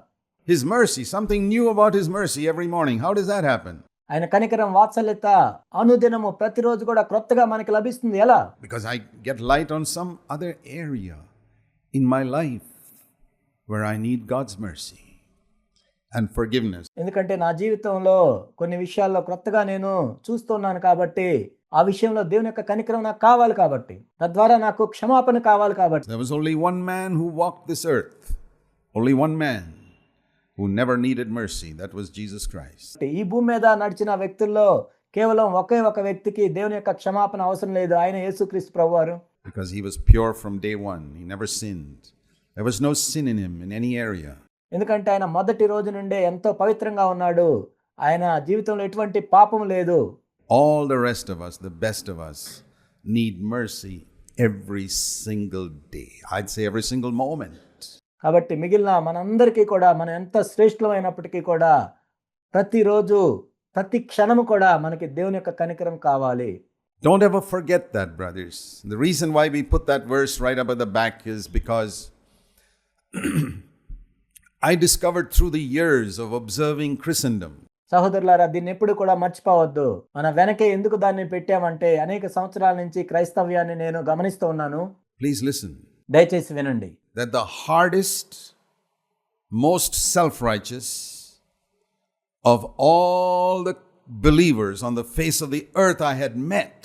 [SPEAKER 1] His mercy, something new about His mercy every morning. How does that happen?
[SPEAKER 2] ఆయన కనికరం వాత్సల్యత అనుదినము ప్రతిరోజు కూడా క్రొత్తగా మనకి లభిస్తుంది. ఎలా?
[SPEAKER 1] Because I get light on some other area in my life where I need God's mercy and forgiveness.
[SPEAKER 2] ఎందుకంటే నా జీవితంలో కొన్ని విషయాల్లో క్రొత్తగా నేను చూస్తున్నాను కాబట్టి ఆ విషయంలో దేవుని యొక్క కనికరం నాకు కావాలి కాబట్టి తద్వారా నాకు క్షమాపణ కావాలి కాబట్టి.
[SPEAKER 1] There was only one man who walked this earth. Only one man who never needed mercy. That was Jesus Christ.
[SPEAKER 2] ఈ భూమి మీద నడిచిన వ్యక్తుల్లో కేవలం ఒకే ఒక వ్యక్తికి దేవుని యొక్క క్షమాపణ అవసరం లేదు. ఆయన యేసుక్రీస్తు ప్రభువారు.
[SPEAKER 1] Because he was pure from day one. He never sinned. There was no sin in him in any area.
[SPEAKER 2] ఎందుకంటే ఆయన మొదటి రోజు నుండే ఎంతో పవిత్రంగా ఉన్నాడు. ఆయన జీవితంలో ఎటువంటి పాపం లేదు.
[SPEAKER 1] All the rest of us, the best of us, need mercy every single day. I'd say every single moment.
[SPEAKER 2] కాబట్టి మిగిలిన మనందరికీ కూడా మనం ఎంత శ్రేష్ఠమైనప్పటికీ కూడా ప్రతిరోజు ప్రతి క్షణము కూడా మనకి దేవుని యొక్క కనికరం కావాలి.
[SPEAKER 1] Don't ever forget that, brothers. The reason why we put that verse right up at the back is because I discovered through the years of observing Christendom.
[SPEAKER 2] సహోదరులారా, దీన్ని ఎప్పుడు కూడా మర్చిపోవద్దు. మన వెనకే ఎందుకు దాన్ని పెట్టామంటే అనేక సంవత్సరాల నుంచి క్రైస్తవ్యాన్ని నేను గమనిస్తూ ఉన్నాను.
[SPEAKER 1] Please listen.
[SPEAKER 2] దయచేసి వినండి.
[SPEAKER 1] That the hardest, most self-righteous of all the believers on the face of the earth I had met,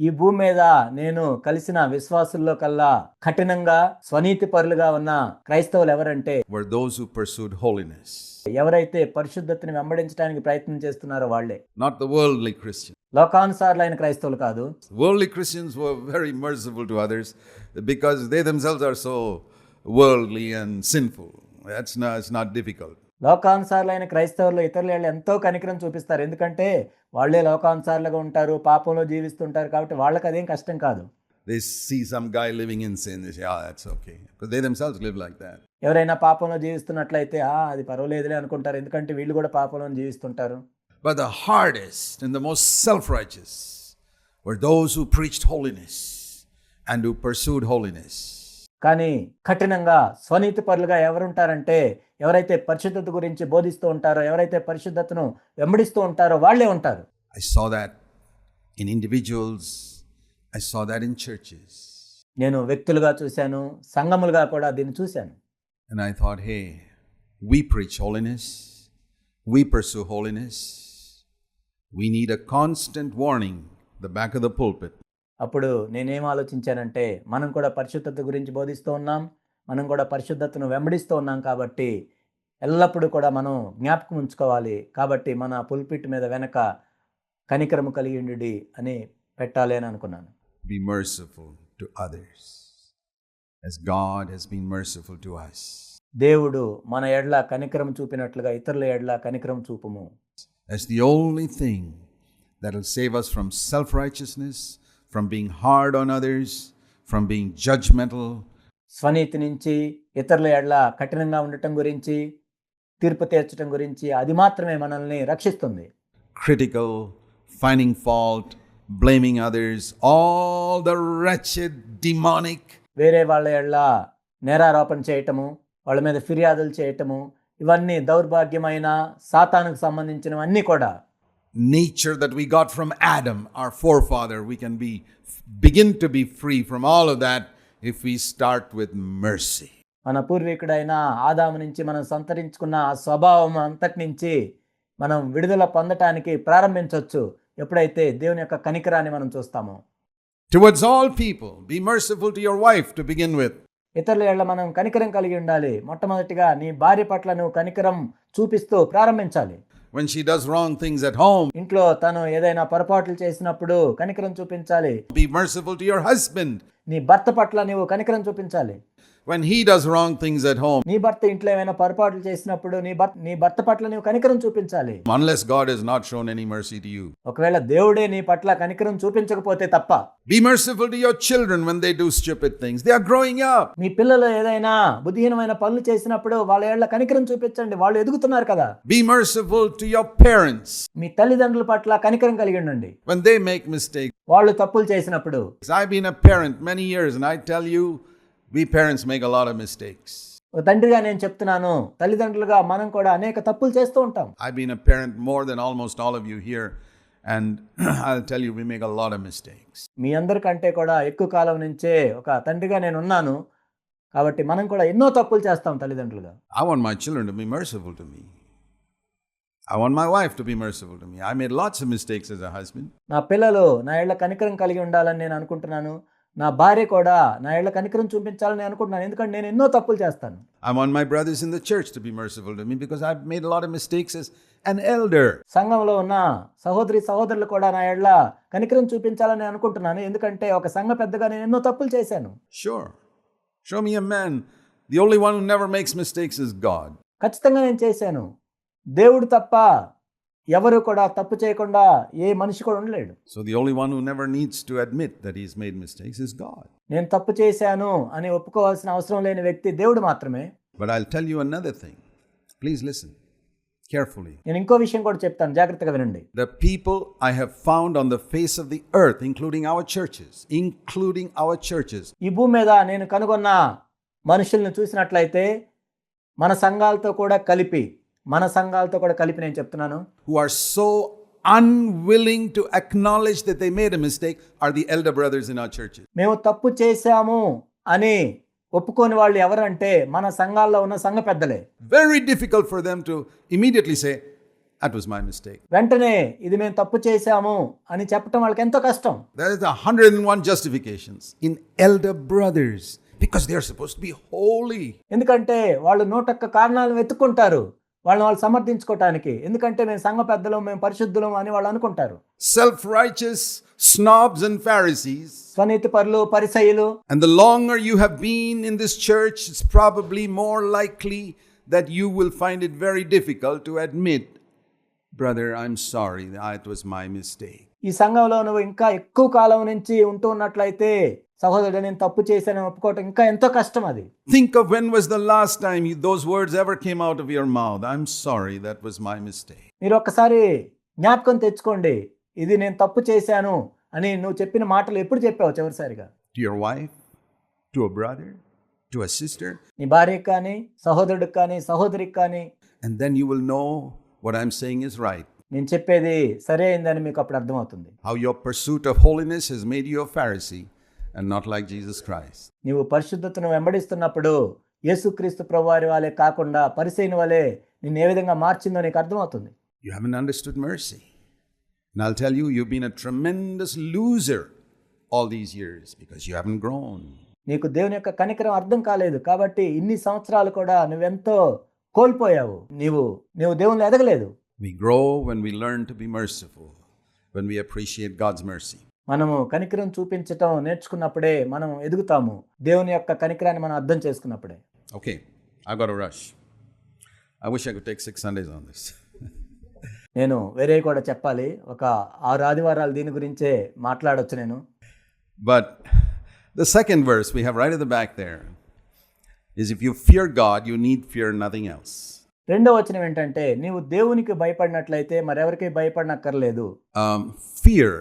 [SPEAKER 2] ఈ భూమి మీద నేను కలిసిన విశ్వాసుల్లో కల్లా కఠినంగా స్వనీతి పరులుగా ఉన్న క్రైస్తవులు ఎవరంటే
[SPEAKER 1] were those who pursued holiness.
[SPEAKER 2] ఎవరైతే పరిశుద్ధతని వెంబడించడానికి ప్రయత్నం చేస్తున్నారో వాళ్ళే.
[SPEAKER 1] Not the worldly Christians.
[SPEAKER 2] లోకానుసారులైన క్రైస్తవులు కాదు.
[SPEAKER 1] Worldly Christians were very merciful to others because they themselves are so worldly and sinful. It's not difficult.
[SPEAKER 2] లోకానుసారులైన క్రైస్తవులు ఇతరులు ఎంతో కనికరం చూపిస్తారు. ఎందుకంటే వాళ్ళే లోకానుసారులుగా ఉంటారు, పాపంలో జీవిస్తుంటారు కాబట్టి వాళ్ళకి అదేం కష్టం కాదు.
[SPEAKER 1] They see some guy living in sin, they say, that's okay. Because they themselves live like that.
[SPEAKER 2] ఎవరైనా పాపంలో జీవిస్తున్నట్లయితే అది పర్వాలేదులే అనుకుంటారు, ఎందుకంటే వీళ్ళు కూడా పాపంలో జీవిస్తుంటారు.
[SPEAKER 1] But the hardest and the most self-righteous were those who preached holiness and who pursued holiness.
[SPEAKER 2] కానీ కఠినంగా స్వనీతి పరులుగా ఎవరుంటారంటే ఎవరైతే పరిశుద్ధత గురించి బోధిస్తూ ఉంటారో, ఎవరైతే పరిశుద్ధతను వెంబడిస్తూ ఉంటారో వాళ్ళే ఉంటారు.
[SPEAKER 1] I saw that in individuals. I saw that in churches.
[SPEAKER 2] నేను వ్యక్తులుగా చూశాను, సంఘములుగా కూడా దీన్ని చూశాను.
[SPEAKER 1] And I thought, hey, we preach holiness. We pursue holiness. We need a constant warning at the back of the pulpit.
[SPEAKER 2] అప్పుడు నేనేం ఆలోచించానంటే మనం కూడా పరిశుద్ధత గురించి బోధిస్తూ ఉన్నాం, మనం కూడా పరిశుద్ధతను వెంబడిస్తూ ఉన్నాం కాబట్టి ఎల్లప్పుడూ కూడా మనం జ్ఞాపకం ఉంచుకోవాలి. కాబట్టి మన పుల్పిట్ మీద వెనక కనికరము కలిగి ఉండుడి అని పెట్టాలి అని అనుకున్నాను.
[SPEAKER 1] Be merciful to others as God has been merciful to us.
[SPEAKER 2] దేవుడు మన ఎడల కనికరం చూపినట్లుగా ఇతరుల ఎడల కనికరం చూపుము.
[SPEAKER 1] That's the only thing that will save us from self-righteousness, from being hard on others, from being judgmental.
[SPEAKER 2] స్వనీతి నుంచి ఇతరుల ఎడల కఠినంగా ఉండటం గురించి తీర్పు తీర్చడం గురించి అది మాత్రమే మనల్ని రక్షిస్తుంది.
[SPEAKER 1] Critical, finding fault, blaming others, all the wretched, demonic.
[SPEAKER 2] వేరే వాళ్ళ ఎడల నేరారోపణ చేయటము, వాళ్ళ మీద ఫిర్యాదులు చేయటము, ఇవన్నీ దౌర్భాగ్యమైన సాతానుకు సంబంధించినవన్నీ కూడా
[SPEAKER 1] Nature that we got from Adam, our forefather, we can begin to be free from all of that if we start with mercy.
[SPEAKER 2] మన పూర్వీకుడైన ఆదాము నుంచి మనం సంతరించుకున్న ఆ స్వభావం అంతటి నుంచి మనం విడుదల పొందటానికి ప్రారంభించవచ్చు ఎప్పుడైతే దేవుని యొక్క కనికరాన్ని మనం చూస్తామో.
[SPEAKER 1] Towards all people, be merciful to your wife to begin with.
[SPEAKER 2] ఇతరుల ఎడల మనం కనికరం కలిగి ఉండాలి. మొట్టమొదటిగా నీ భార్య పట్ల నువ్వు కనికరం చూపిస్తూ ప్రారంభించాలి.
[SPEAKER 1] when she does wrong things at home.
[SPEAKER 2] ఇంట్లో తను ఏదైనా పొరపాట్లు చేసినప్పుడు కనికరం చూపించాలి.
[SPEAKER 1] Be merciful to your husband.
[SPEAKER 2] నీ భర్త పట్ల నీవు కనికరం చూపించాలి.
[SPEAKER 1] When he does wrong things at home.
[SPEAKER 2] నీ భర్త ఇంట్లో ఏమైనా పొరపాట్లు చేసినప్పుడు నీ భర్త పట్ల నీవు కనికరం చూపించాలి.
[SPEAKER 1] Unless God has not shown any mercy to you.
[SPEAKER 2] ఒకవేళ దేవుడే నీ పట్ల కనికరం చూపించకపోతే తప్ప.
[SPEAKER 1] Be merciful to your children when they do stupid things. They are growing up.
[SPEAKER 2] మీ పిల్లలు ఏదైనా బుద్ధిహీనమైన పనులు చేసినప్పుడు వాళ్ళ ఏళ్ళ కనికరం చూపించండి. వాళ్ళు ఎదుగుతున్నారు కదా.
[SPEAKER 1] Be merciful to your parents.
[SPEAKER 2] మీ తల్లిదండ్రుల పట్ల కనికరం కలిగి ఉండండి.
[SPEAKER 1] When they make mistakes.
[SPEAKER 2] వాళ్ళు తప్పులు చేసినప్పుడు.
[SPEAKER 1] I've been a parent many years and I tell you, we parents make a lot of mistakes.
[SPEAKER 2] ఒక తండ్రిగా నేను చెప్తున్నాను, తల్లిదండ్రులుగా మనం కూడా అనేక తప్పులు చేస్తూ ఉంటాం.
[SPEAKER 1] I've been a parent more than almost all of you here and I'll tell you we make a lot of mistakes.
[SPEAKER 2] మీ అందరికంటే కూడా ఎక్కువ కాలం నుంచే ఒక తండ్రిగా నేను ఉన్నాను. కాబట్టి మనం కూడా ఎన్నో తప్పులు చేస్తాం తల్లిదండ్రులుగా.
[SPEAKER 1] I want my children to be merciful to me. I want my wife to be merciful to me. I made lots of mistakes as a husband.
[SPEAKER 2] నా పిల్లలు నా ఏళ్ళ కనికరం కలిగి ఉండాలని నేను అనుకుంటున్నాను. నా భార్య కూడా నా ఏళ్ళ కనికరం చూపించాలని అనుకుంటున్నాను. ఎందుకంటే నేను ఎన్నో తప్పులు చేస్తాను.
[SPEAKER 1] I want my brothers in the church to be merciful to me because I've made a lot of mistakes as an elder.
[SPEAKER 2] సంఘంలో ఉన్న సహోదరులు కూడా నా ఏళ్ళ కనికరం చూపించాలని అనుకుంటున్నాను. ఎందుకంటే ఒక సంఘ పెద్దగా నేను ఎన్నో తప్పులు చేశాను.
[SPEAKER 1] Sure. Show me a man. The only one who never makes mistakes is God.
[SPEAKER 2] ఖచ్చితంగా నేను చేశాను. దేవుడు తప్ప ఎవరు కూడా తప్పు చేయకుండా ఏ మనిషి కూడా ఉండలేడు.
[SPEAKER 1] So the only one who never needs to admit that he's made mistakes is God.
[SPEAKER 2] నేను తప్పు చేశాను అని ఒప్పుకోవాల్సిన అవసరం లేని వ్యక్తి దేవుడు మాత్రమే.
[SPEAKER 1] But I'll tell you another thing. Please listen carefully.
[SPEAKER 2] నేను ఇంకో విషయం కూడా చెప్తాను, జాగ్రత్తగా వినండి.
[SPEAKER 1] The people I have found on the face of the earth, including our churches.
[SPEAKER 2] ఈ భూమి మీద నేను కనుగొన్న మనుషుల్ని చూసినట్లయితే మన సంఘాలతో కూడా కలిపి నేను చెప్తున్నాను.
[SPEAKER 1] Who are so unwilling to acknowledge that they made a mistake are the elder brothers in our churches.
[SPEAKER 2] మేము తప్పు చేశాము అని ఒప్పుకోని వాళ్ళు ఎవరంటే మన సంఘాల్లో ఉన్న సంఘ పెద్దలే.
[SPEAKER 1] Very difficult for them to immediately say, that was my mistake.
[SPEAKER 2] వెంటనే ఇది మేము తప్పు చేశాము అని చెప్పడం వాళ్ళకి ఎంతో కష్టం.
[SPEAKER 1] There is 101 justifications in elder brothers because they are supposed to be holy.
[SPEAKER 2] ఎందుకంటే వాళ్ళు 101 కారణాలను వెతుక్కుంటారు వాళ్ళు సమర్థించుకోవటానికి. ఎందుకంటే మేము సంఘ పెద్దలం, మేము పరిశుద్ధులం అని వాళ్ళు అనుకుంటారు.
[SPEAKER 1] Self-righteous snobs and Pharisees.
[SPEAKER 2] స్వనీతిపరులు, పరిసయ్యులు.
[SPEAKER 1] And the longer you have been in this church, it's probably more likely that you will find it very difficult to admit, brother, I'm sorry, that was my mistake.
[SPEAKER 2] ఈ సంఘంలో నువ్వు ఇంకా ఎక్కువ కాలం నుంచి ఉంటూ ఉన్నట్లయితే, సహోదరుడు నేను తప్పు చేశానని ఒప్పుకోవటం ఇంకా ఎంతో కష్టం అది.
[SPEAKER 1] Think of when was the last time those words ever came out of your mouth. I'm sorry, that was my mistake.
[SPEAKER 2] మీరు ఒక్కసారి జ్ఞాపకం తెచ్చుకోండి, ఇది నేను తప్పు చేశాను అని నువ్వు చెప్పిన మాటలు ఎప్పుడు చెప్పావు చివరిసారిగా?
[SPEAKER 1] To your wife, to a brother, to a sister.
[SPEAKER 2] నీ భార్యకి కానీ, సహోదరుడికి కానీ, సహోదరికి కానీ.
[SPEAKER 1] And then you will know what I'm saying is right.
[SPEAKER 2] నేను చెప్పేది సరే అయిందని మీకు అప్పుడు అర్థమవుతుంది.
[SPEAKER 1] How your pursuit of holiness has made you a Pharisee and not like Jesus Christ.
[SPEAKER 2] నీవు పరిశుద్ధతను వెంబడిస్తున్నప్పుడు యేసుక్రీస్తు ప్రభువారి వలె కాకుండా పరిసయ్యుని వలె నిన్ను ఏ విధంగా మార్చిందో నీకు అర్థమవుతుంది.
[SPEAKER 1] You haven't understood mercy. And I'll tell you, you've been a tremendous loser all these years because you haven't grown.
[SPEAKER 2] నీకు దేవుని యొక్క కనికరం అర్థం కాలేదు కాబట్టి ఇన్ని సంవత్సరాలు కూడా నువ్వెంతో కోల్పోయావు. నీవు దేవునిలో ఎదగలేదు.
[SPEAKER 1] We grow when we learn to be merciful, when we appreciate God's mercy.
[SPEAKER 2] మనము కనికరం చూపించటం నేర్చుకున్నప్పుడే మనం ఎదుగుతాము. దేవుని యొక్క కనికరాన్ని మనం అర్థం చేసుకున్నప్పుడే.
[SPEAKER 1] Okay, I've got to rush. I wish I could take 6 Sundays on this.
[SPEAKER 2] నేను వేరే కూడా చెప్పాలి. ఒక 6 ఆదివారాలు దీని గురించే మాట్లాడొచ్చు నేను.
[SPEAKER 1] But the second verse we have right at the back there is if you fear God, you need fear nothing else.
[SPEAKER 2] రెండవ వచనం ఏంటంటే నీవు దేవునికి భయపడినట్లయితే మరెవరికి భయపడనక్కర్లేదు.
[SPEAKER 1] Fear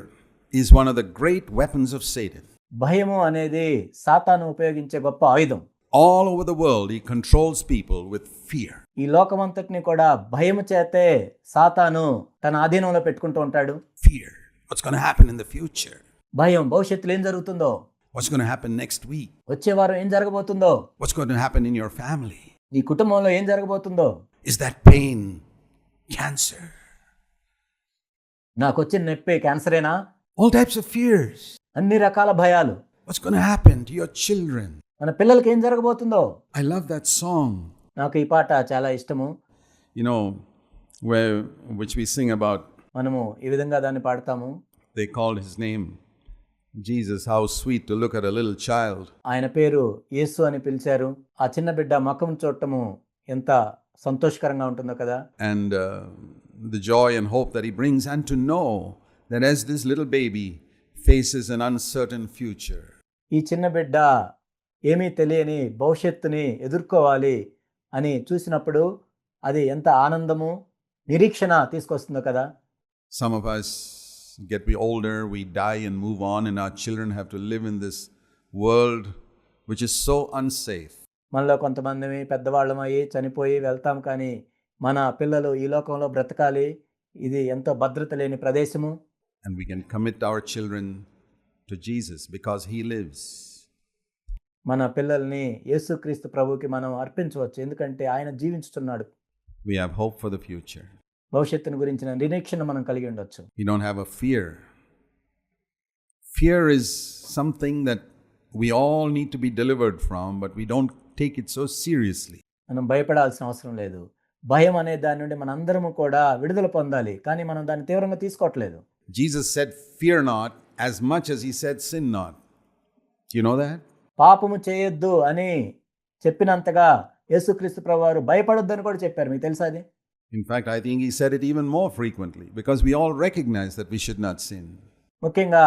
[SPEAKER 1] is one of the great weapons of Satan.
[SPEAKER 2] భయము అనేది సాతాను ఉపయోగించే గొప్ప ఆయుధం.
[SPEAKER 1] All over the world he controls people with fear.
[SPEAKER 2] ఈ లోకమంతటిని కూడా భయము చేతే సాతాను తన ఆధీనంలో పెట్టుకుంటూ ఉంటాడు.
[SPEAKER 1] Fear. What's going to happen in the future?
[SPEAKER 2] భయం, భవిష్యత్తులో ఏం జరుగుతుందో.
[SPEAKER 1] What's going to happen next week?
[SPEAKER 2] వచ్చే వారం ఏం జరగబోతుందో.
[SPEAKER 1] What's going to happen in your family?
[SPEAKER 2] నీ కుటుంబంలో ఏం జరగబోతుందో.
[SPEAKER 1] Is that pain cancer?
[SPEAKER 2] నాకు వచ్చిన నొప్పి క్యాన్సరేనా?
[SPEAKER 1] All types of fears.
[SPEAKER 2] అన్ని రకాల భయాలు.
[SPEAKER 1] What's going to happen to your children?
[SPEAKER 2] మన పిల్లలకి ఏం జరగబోతుందో.
[SPEAKER 1] I love that song.
[SPEAKER 2] నాకు ఈ పాట చాలా ఇష్టము.
[SPEAKER 1] You know, which we sing about.
[SPEAKER 2] మనము ఈ విధంగా దాన్ని పాడతాము.
[SPEAKER 1] They called his name Jesus. How sweet to look at a little child.
[SPEAKER 2] ఆయన పేరు యేసు అని పిలిచారు. ఆ చిన్న బిడ్డ ముఖం చూడటము ఎంత సంతోషకరంగా ఉంటుందో కదా.
[SPEAKER 1] And the joy and hope that he brings, and to know that as this little baby faces an uncertain future.
[SPEAKER 2] ఈ చిన్న బిడ్డ ఏమీ తెలియని భవిష్యత్తుని ఎదుర్కోవాలి అని చూసినప్పుడు అది ఎంత ఆనందము, నిరీక్షణ తీసుకొస్తుందో కదా.
[SPEAKER 1] Some of us get older, we die and move on, and our children have to live in this world which is so unsafe.
[SPEAKER 2] మనలో కొంతమంది పెద్దవాళ్ళమయ్యి చనిపోయి వెళ్తాం, కానీ మన పిల్లలు ఈ లోకంలో బ్రతకాలి. ఇది ఎంతో భద్రత లేని ప్రదేశము.
[SPEAKER 1] And we can commit our children to Jesus because he lives.
[SPEAKER 2] మన పిల్లల్ని యేసుక్రీస్తు ప్రభువుకి మనం అర్పించవచ్చు, ఎందుకంటే ఆయన జీవించుతున్నాడు.
[SPEAKER 1] We have hope for the future.
[SPEAKER 2] భవిష్యత్తును గురించిన నిరీక్షణ మనం కలిగి ఉండొచ్చు.
[SPEAKER 1] You don't have a fear. Fear is something that we all need to be delivered from, but we don't take it so seriously.
[SPEAKER 2] మనం భయపడాల్సిన అవసరం లేదు. భయం అనే దాని నుండి మనందరము కూడా విడుదల పొందాలి, కానీ మనం దాన్ని తీవ్రంగా తీసుకోవట్లేదు.
[SPEAKER 1] Jesus said, "Fear not," as much as he said, "Sin not." Do you know that?
[SPEAKER 2] పాపము చేయొద్దు అని చెప్పినంతగా యేసుక్రీస్తు ప్రభువారు భయపడొద్దు అని కూడా చెప్పారు. మీకు తెలుసా అది?
[SPEAKER 1] In fact, I think he said it even more frequently because we all recognize that we should not sin.
[SPEAKER 2] ముఖ్యంగా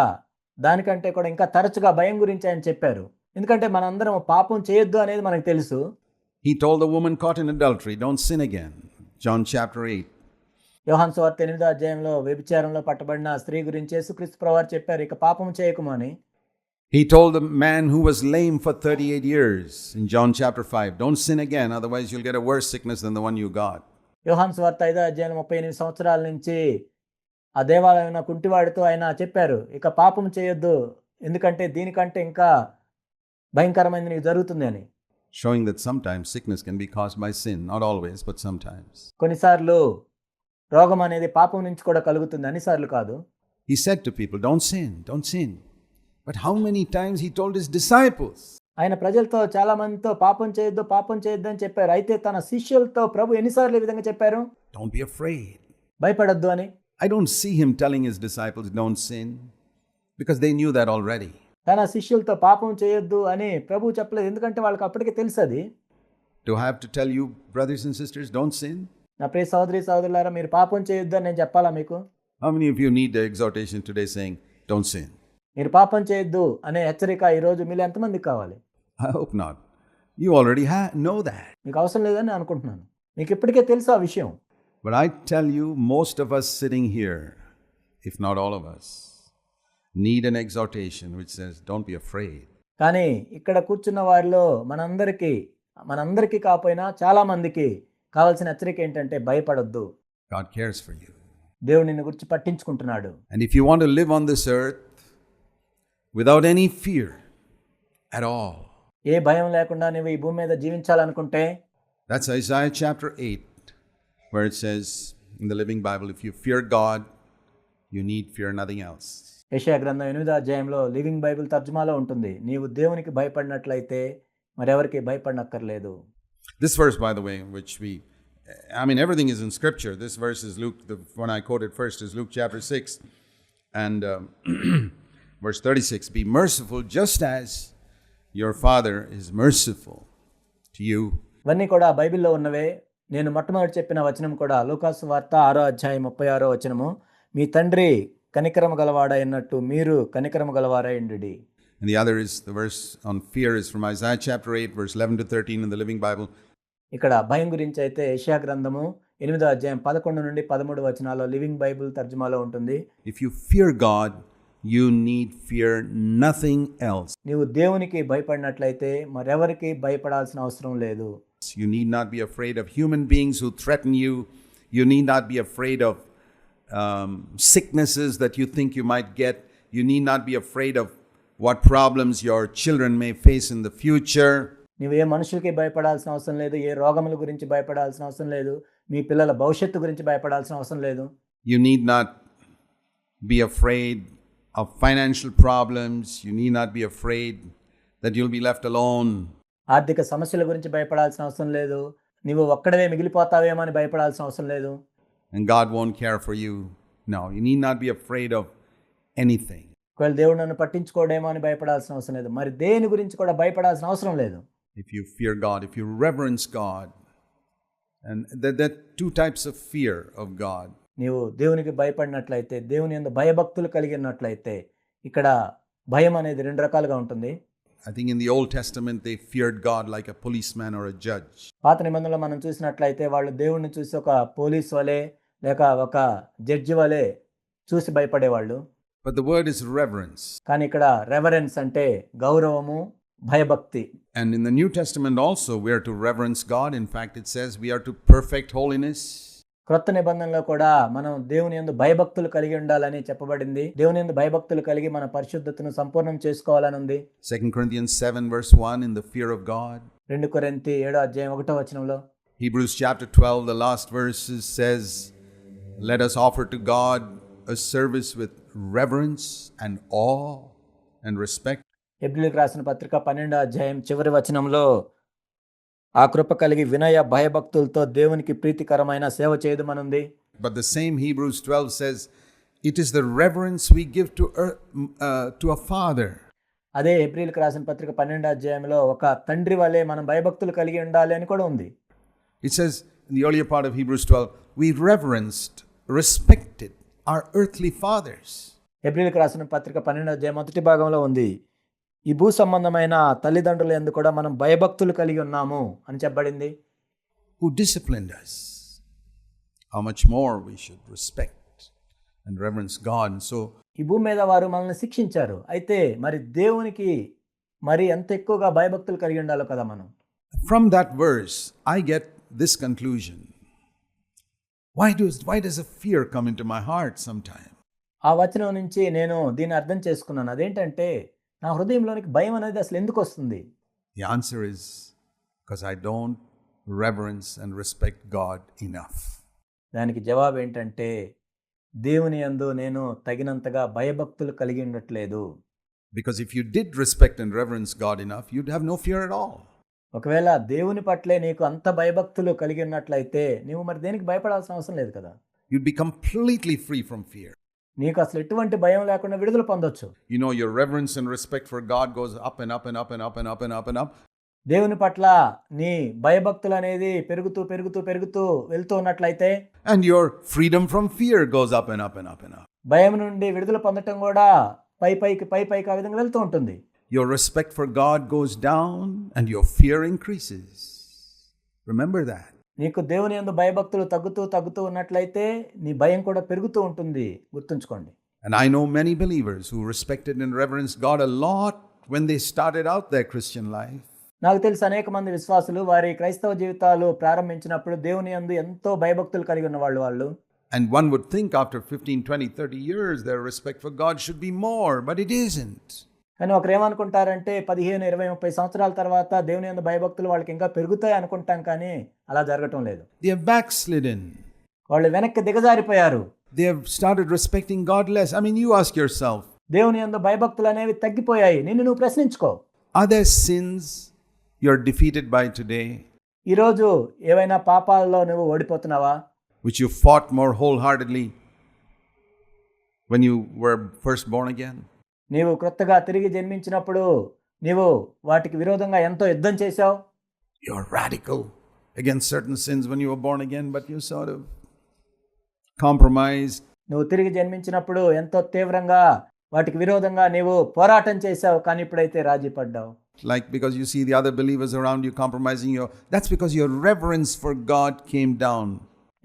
[SPEAKER 2] దానికంటే కూడా ఇంకా తరచుగా భయం గురించి ఆయన చెప్పారు, ఎందుకంటే మనందరం పాపం చేయొద్దు అనేది మనకు తెలుసు.
[SPEAKER 1] He told the woman caught in adultery, "Don't sin again." John chapter 8.
[SPEAKER 2] యోహాను సువార్త 8వ అధ్యాయంలో వ్యభిచారంలో పట్టబడిన స్త్రీ గురించి యేసుక్రీస్తు ప్రభువారు చెప్పారు, ఇక పాపం చేయకుము అని.
[SPEAKER 1] He told the man who was lame for 38 years in John chapter 5, "Don't sin again, otherwise you'll get a worse sickness than the one you got."
[SPEAKER 2] యోహాను సువార్త 5వ అధ్యాయం 38 సంవత్సరాల నుంచి ఆ దేవాలయం కుంటివాడితో ఆయన చెప్పారు, ఇక పాపం చేయొద్దు, ఎందుకంటే దీనికంటే ఇంకా భయంకరమైనది నీకు జరుగుతుంది అని.
[SPEAKER 1] Showing that sometimes sickness can be caused by sin, not always, but sometimes.
[SPEAKER 2] కొన్నిసార్లు రోగం అనేది పాపం నుంచి కూడా కలుగుతుంది, అన్నిసార్లు కాదు.
[SPEAKER 1] He said to people, "Don't sin, don't sin." But how many times he told his disciples?
[SPEAKER 2] ఆయన ప్రజలతో చాలా మందితో పాపం చేయొద్దు అని చెప్పారు. అయితే తన శిష్యులతో ప్రభు ఎన్నిసార్లు ఈ విధంగా చెప్పారు?
[SPEAKER 1] Don't be afraid.
[SPEAKER 2] భయపడొద్దు అని.
[SPEAKER 1] I don't see him telling his disciples, "Don't sin," because they knew that already.
[SPEAKER 2] తన శిష్యులతో పాపం చేయొద్దు అని ప్రభు చెప్పలేదు, ఎందుకంటే వాళ్ళకి అప్పటికే తెలుసు అది.
[SPEAKER 1] Do I have to tell you, brothers and sisters, don't sin?
[SPEAKER 2] నా ప్రియ సహోదరి సహోదరులారా, మీరు పాపం చేయొద్దు అని నేను చెప్పాలా మీకు?
[SPEAKER 1] How many of you need the exhortation today saying, "Don't sin"?
[SPEAKER 2] మీరు పాపం చేయొద్దు అనే హెచ్చరిక ఈరోజు మీలో ఎంతమందికి కావాలి?
[SPEAKER 1] I hope not. You already know that.
[SPEAKER 2] మీకు అవసరం లేదని నేను అనుకుంటున్నాను. మీకు ఇప్పటికే తెలుసు ఆ విషయం.
[SPEAKER 1] But I tell you, most of us sitting here, if not all of us, need an exhortation which says, "Don't be afraid."
[SPEAKER 2] కానీ ఇక్కడ కూర్చున్న వారిలో మనందరికీ కాకపోయినా చాలా మందికి కావాల్సిన హెచ్చరిక ఏంటంటే భయపడొద్దు.
[SPEAKER 1] God cares for you.
[SPEAKER 2] దేవుడు నిన్ను గురించి పట్టించుకుంటున్నాడు.
[SPEAKER 1] And if you want to live on this earth without any fear at all,
[SPEAKER 2] ఏ భయం లేకుండా నువ్వు ఈ భూమి మీద జీవించాలనుకుంటే,
[SPEAKER 1] that's Isaiah chapter 8, where it says in the Living Bible, "If you fear God, you need fear nothing else."
[SPEAKER 2] యెషయా గ్రంథం 8వ అధ్యాయంలో లివింగ్ బైబిల్ తర్జుమాలో ఉంటుంది, నీవు దేవునికి భయపడినట్లయితే మరెవరికి భయపడనక్కర్లేదు.
[SPEAKER 1] This verse, by the way, everything is in scripture. This verse is Luke, the one I quoted first is Luke chapter 6 and verse 36. "Be merciful just as your Father is merciful to you."
[SPEAKER 2] ఇవన్నీ కూడా బైబిల్లో ఉన్నవే. నేను మొట్టమొదటి చెప్పిన వచనం కూడా లూకాసు వార్త 6వ అధ్యాయం 36వ వచనము, మీ తండ్రి కనికరము గలవాడైనట్టు మీరు కనికరము గలవారైండుడి.
[SPEAKER 1] And the other is the verse on fear is from Isaiah chapter 8 verse 11 to 13 in the Living Bible.
[SPEAKER 2] ఇక్కడ భయం గురించి అయితే యెషయా గ్రంథము 8వ అధ్యాయం 11 నుండి 13 వచనాల్లో లివింగ్ బైబిల్ తర్జుమాలో ఉంటుంది.
[SPEAKER 1] If you fear God, you need fear nothing else.
[SPEAKER 2] నీవు దేవునికి భయపడినట్లయితే మరెవరికి భయపడాల్సిన అవసరం లేదు.
[SPEAKER 1] You need not be afraid of human beings who threaten you. You need not be afraid of sicknesses that you think you might get. You need not be afraid of what problems your children may face in the future.
[SPEAKER 2] నీవు ఏ మనుషులకి భయపడాల్సిన అవసరం లేదు, ఏ రోగముల గురించి భయపడాల్సిన అవసరం లేదు, మీ పిల్లల భవిష్యత్తు గురించి భయపడాల్సిన అవసరం లేదు.
[SPEAKER 1] You need not be afraid of financial problems. You need not be afraid that you'll be left alone.
[SPEAKER 2] ఆర్థిక సమస్యల గురించి భయపడాల్సిన అవసరం లేదు, నీవు ఒక్కడవే మిగిలిపోతావేమో అని భయపడాల్సిన అవసరం లేదు.
[SPEAKER 1] and God won't care for you. No, you need not be afraid of anything.
[SPEAKER 2] ఒకవేళ దేవుడు నన్ను పట్టించుకోడేమో అని భయపడాల్సిన అవసరం లేదు. మరి దేని గురించి కూడా భయపడాల్సిన అవసరం లేదు.
[SPEAKER 1] If you fear God, if you reverence God, and there are two types of fear of God.
[SPEAKER 2] నీవు దేవునికి భయపడినట్లయితే, దేవుని యందు భయభక్తులు కలిగి ఉన్నట్లయితే, ఇక్కడ భయం అనేది రెండు రకాలుగా ఉంటుంది.
[SPEAKER 1] I think in the Old Testament they feared God like a policeman or a judge.
[SPEAKER 2] పాత నిబంధనలో మనం చూసినట్లయితే వాళ్ళు దేవుణ్ణి చూసి ఒక పోలీస్ వలె లేక ఒక జడ్జి వలె చూసి భయపడేవాళ్ళు.
[SPEAKER 1] But the word is reverence.
[SPEAKER 2] కానీ ఇక్కడ రెవరెన్స్ అంటే గౌరవము, భయభక్తి.
[SPEAKER 1] And in the New Testament also we are to reverence God. In fact, it says we are to perfect holiness.
[SPEAKER 2] క్రొత్త నిబంధనలో కూడా మనం దేవుని యందు భయభక్తులు కలిగి ఉండాలని చెప్పబడింది. దేవుని యందు భయభక్తులు కలిగి మన పరిశుద్ధతను సంపూర్ణం చేసుకోవాలని ఉంది.
[SPEAKER 1] 2 Corinthians 7 verse 1, in the fear of God.
[SPEAKER 2] 2 కొరింథీ 7:1
[SPEAKER 1] Hebrews chapter 12, the last verse says, let us offer to God a service with reverence and awe and respect.
[SPEAKER 2] హెబ్రీయులకు రాసిన పత్రిక 12 చివరి వచనంలో ఆ కృప కలిగి వినయ భయభక్తులతో దేవునికి ప్రీతికరమైన సేవ చేయదుమనుంది.
[SPEAKER 1] But the same Hebrews 12 says, it is the reverence we give to a father.
[SPEAKER 2] అదే హెబ్రీయులకు రాసిన పత్రిక 12 ఒక తండ్రి వలె మనం భయభక్తులు కలిగి ఉండాలి అని కూడా ఉంది.
[SPEAKER 1] It says in the earlier part of Hebrews 12, we reverenced, respected our earthly fathers.
[SPEAKER 2] హెబ్రీయులకు రాసిన పత్రిక 12 మొదటి భాగంలో ఉంది, ఈ భూ సంబంధమైన తల్లిదండ్రుల యందు కూడా మనం భయభక్తులు కలిగి ఉన్నాము అని చెప్పబడింది.
[SPEAKER 1] Who disciplined us. How much more we should respect and reverence God. And so
[SPEAKER 2] ఈ భూమి మీద వారు మనల్ని శిక్షించారు. అయితే మరి దేవునికి మరి ఎంత ఎక్కువగా భయభక్తులు కలిగి ఉండాలో కదా మనం.
[SPEAKER 1] From that verse I get this conclusion. Why does a fear come into my heart sometime?
[SPEAKER 2] ఆ వచనం నుంచి నేను దీన్ని అర్థం చేసుకున్నాను. అదేంటంటే నా హృదయంలోనికి భయం అనేది అసలు ఎందుకు వస్తుంది?
[SPEAKER 1] The answer is because I don't reverence and respect God enough.
[SPEAKER 2] దానికి జవాబు ఏంటంటే దేవుని యందు నేను తగినంతగా భయభక్తులు కలిగి ఉండట్లేదు.
[SPEAKER 1] Because if you did respect and reverence God enough, you'd have no fear at all.
[SPEAKER 2] ఒకవేళ దేవుని పట్లే నీకు అంత భయభక్తులు కలిగి ఉన్నట్లయితే నీవు మరి దేనికి భయపడాల్సిన అవసరం లేదు కదా.
[SPEAKER 1] You'd be completely free from fear.
[SPEAKER 2] నీకు అసలు ఎటువంటి భయం లేకుండా విడుదల పొందొచ్చు.
[SPEAKER 1] You know, your reverence and respect for God goes up and up and up and up and up and up and up.
[SPEAKER 2] దేవుని పట్ల నీ భయభక్తులు అనేది పెరుగుతూ పెరుగుతూ పెరుగుతూ వెళ్తూ ఉన్నట్లయితే,
[SPEAKER 1] and your freedom from fear goes up and up and up and up.
[SPEAKER 2] భయం నుండి విడుదల పొందటం కూడా పైకి ఆ విధంగా వెళ్తూ ఉంటుంది.
[SPEAKER 1] Your respect for God goes down and your fear increases. Remember that.
[SPEAKER 2] నీకు దేవుని యందు భయభక్తులు తగ్గుతూ ఉన్నట్లయితే నీ భయం కూడా పెరుగుతూ ఉంటుంది, గుర్తుంచుకోండి.
[SPEAKER 1] And I know many believers who respected and reverenced God a lot when they started out their Christian life.
[SPEAKER 2] నాకు తెలిసి అనేక మంది విశ్వాసులు వారి క్రైస్తవ జీవితాలు ప్రారంభించినప్పుడు దేవుని యందు ఎంతో భయభక్తులు కలిగి ఉన్నవాళ్ళు వాళ్ళు.
[SPEAKER 1] And one would think after 15, 20, 30 years their respect for God should be more, but it isn't.
[SPEAKER 2] కానీ ఒకరు ఏమనుకుంటారంటే 15, 20, 30 సంవత్సరాల తర్వాత దేవుని యందు భయభక్తులు వాళ్ళకి ఇంకా పెరుగుతాయి అనుకుంటాం, కానీ అలా జరగటం లేదు.
[SPEAKER 1] They have backslidden.
[SPEAKER 2] వాళ్ళు వెనక్కి దిగజారిపోయారు.
[SPEAKER 1] They have started respecting God less. I mean, you ask yourself,
[SPEAKER 2] దేవుని యందు భయభక్తులు అనేవి తగ్గిపోయాయి. నిన్ను నువ్వు ప్రశ్నించుకో.
[SPEAKER 1] are there sins you're defeated by today?
[SPEAKER 2] ఈరోజు ఏవైనా పాపాలలో నువ్వు ఓడిపోతున్నావా?
[SPEAKER 1] Which you fought more wholeheartedly when you were first born again?
[SPEAKER 2] నీవు క్రొత్తగా తిరిగి జన్మించినప్పుడు నీవు వాటికి విరోధంగా ఎంతో యుద్ధం చేశావు.
[SPEAKER 1] You're radical against certain sins when you were born again, but you sort of compromised.
[SPEAKER 2] నువ్వు తిరిగి జన్మించినప్పుడు ఎంతో తీవ్రంగా వాటికి విరోధంగా నీవు పోరాటం చేశావు, కానీ ఇప్పుడైతే రాజీ పడ్డావు.
[SPEAKER 1] Like because you see the other believers around you compromising, that's because your reverence for God came down.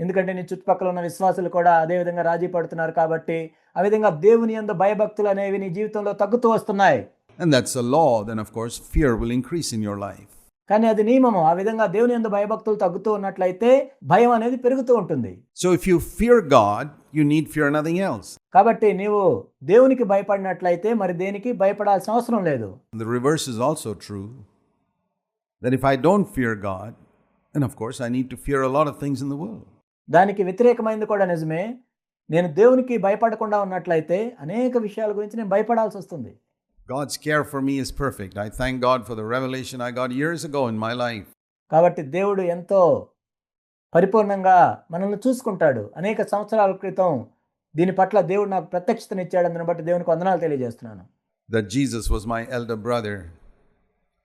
[SPEAKER 2] ఎందుకంటే నీ చుట్టుపక్కల ఉన్న విశ్వాసులు కూడా అదే విధంగా రాజీ పడుతున్నారు కాబట్టి ఆ విధంగా దేవుని యందు భయభక్తులు అనేవి నీ జీవితంలో తగ్గుతూ వస్తున్నాయి.
[SPEAKER 1] And that's a law. Then of course fear will increase in your life.
[SPEAKER 2] కానీ అది నియమము. ఆ విధంగా దేవుని యందు భయభక్తులు తగ్గుతూ ఉన్నట్లయితే భయం అనేది పెరుగుతూ ఉంటుంది.
[SPEAKER 1] So if you fear God, you need fear nothing else.
[SPEAKER 2] కాబట్టి నీవు దేవునికి భయపడినట్లయితే మరి దేనికి భయపడాల్సిన అవసరం లేదు.
[SPEAKER 1] The reverse is also true. That if I don't fear God, then of course I need to fear a lot of things in the world.
[SPEAKER 2] దానికి వ్యతిరేకమైనది కూడా నిజమే. నేను దేవునికి భయపడకుండా ఉన్నట్లయితే అనేక విషయాల గురించి నేను భయపడాల్సి వస్తుంది.
[SPEAKER 1] God's care for me is perfect. I thank God for the revelation I got years ago in my life.
[SPEAKER 2] కాబట్టి దేవుడు ఎంతో పరిపూర్ణంగా మనల్ని చూసుకుంటాడు. అనేక సంవత్సరాల క్రితం దీని పట్ల దేవుడు నాకు ప్రత్యక్షతనిచ్చాడు. అందుని బట్టి దేవునికి వందనాలు తెలియజేస్తున్నాను.
[SPEAKER 1] That Jesus was my elder brother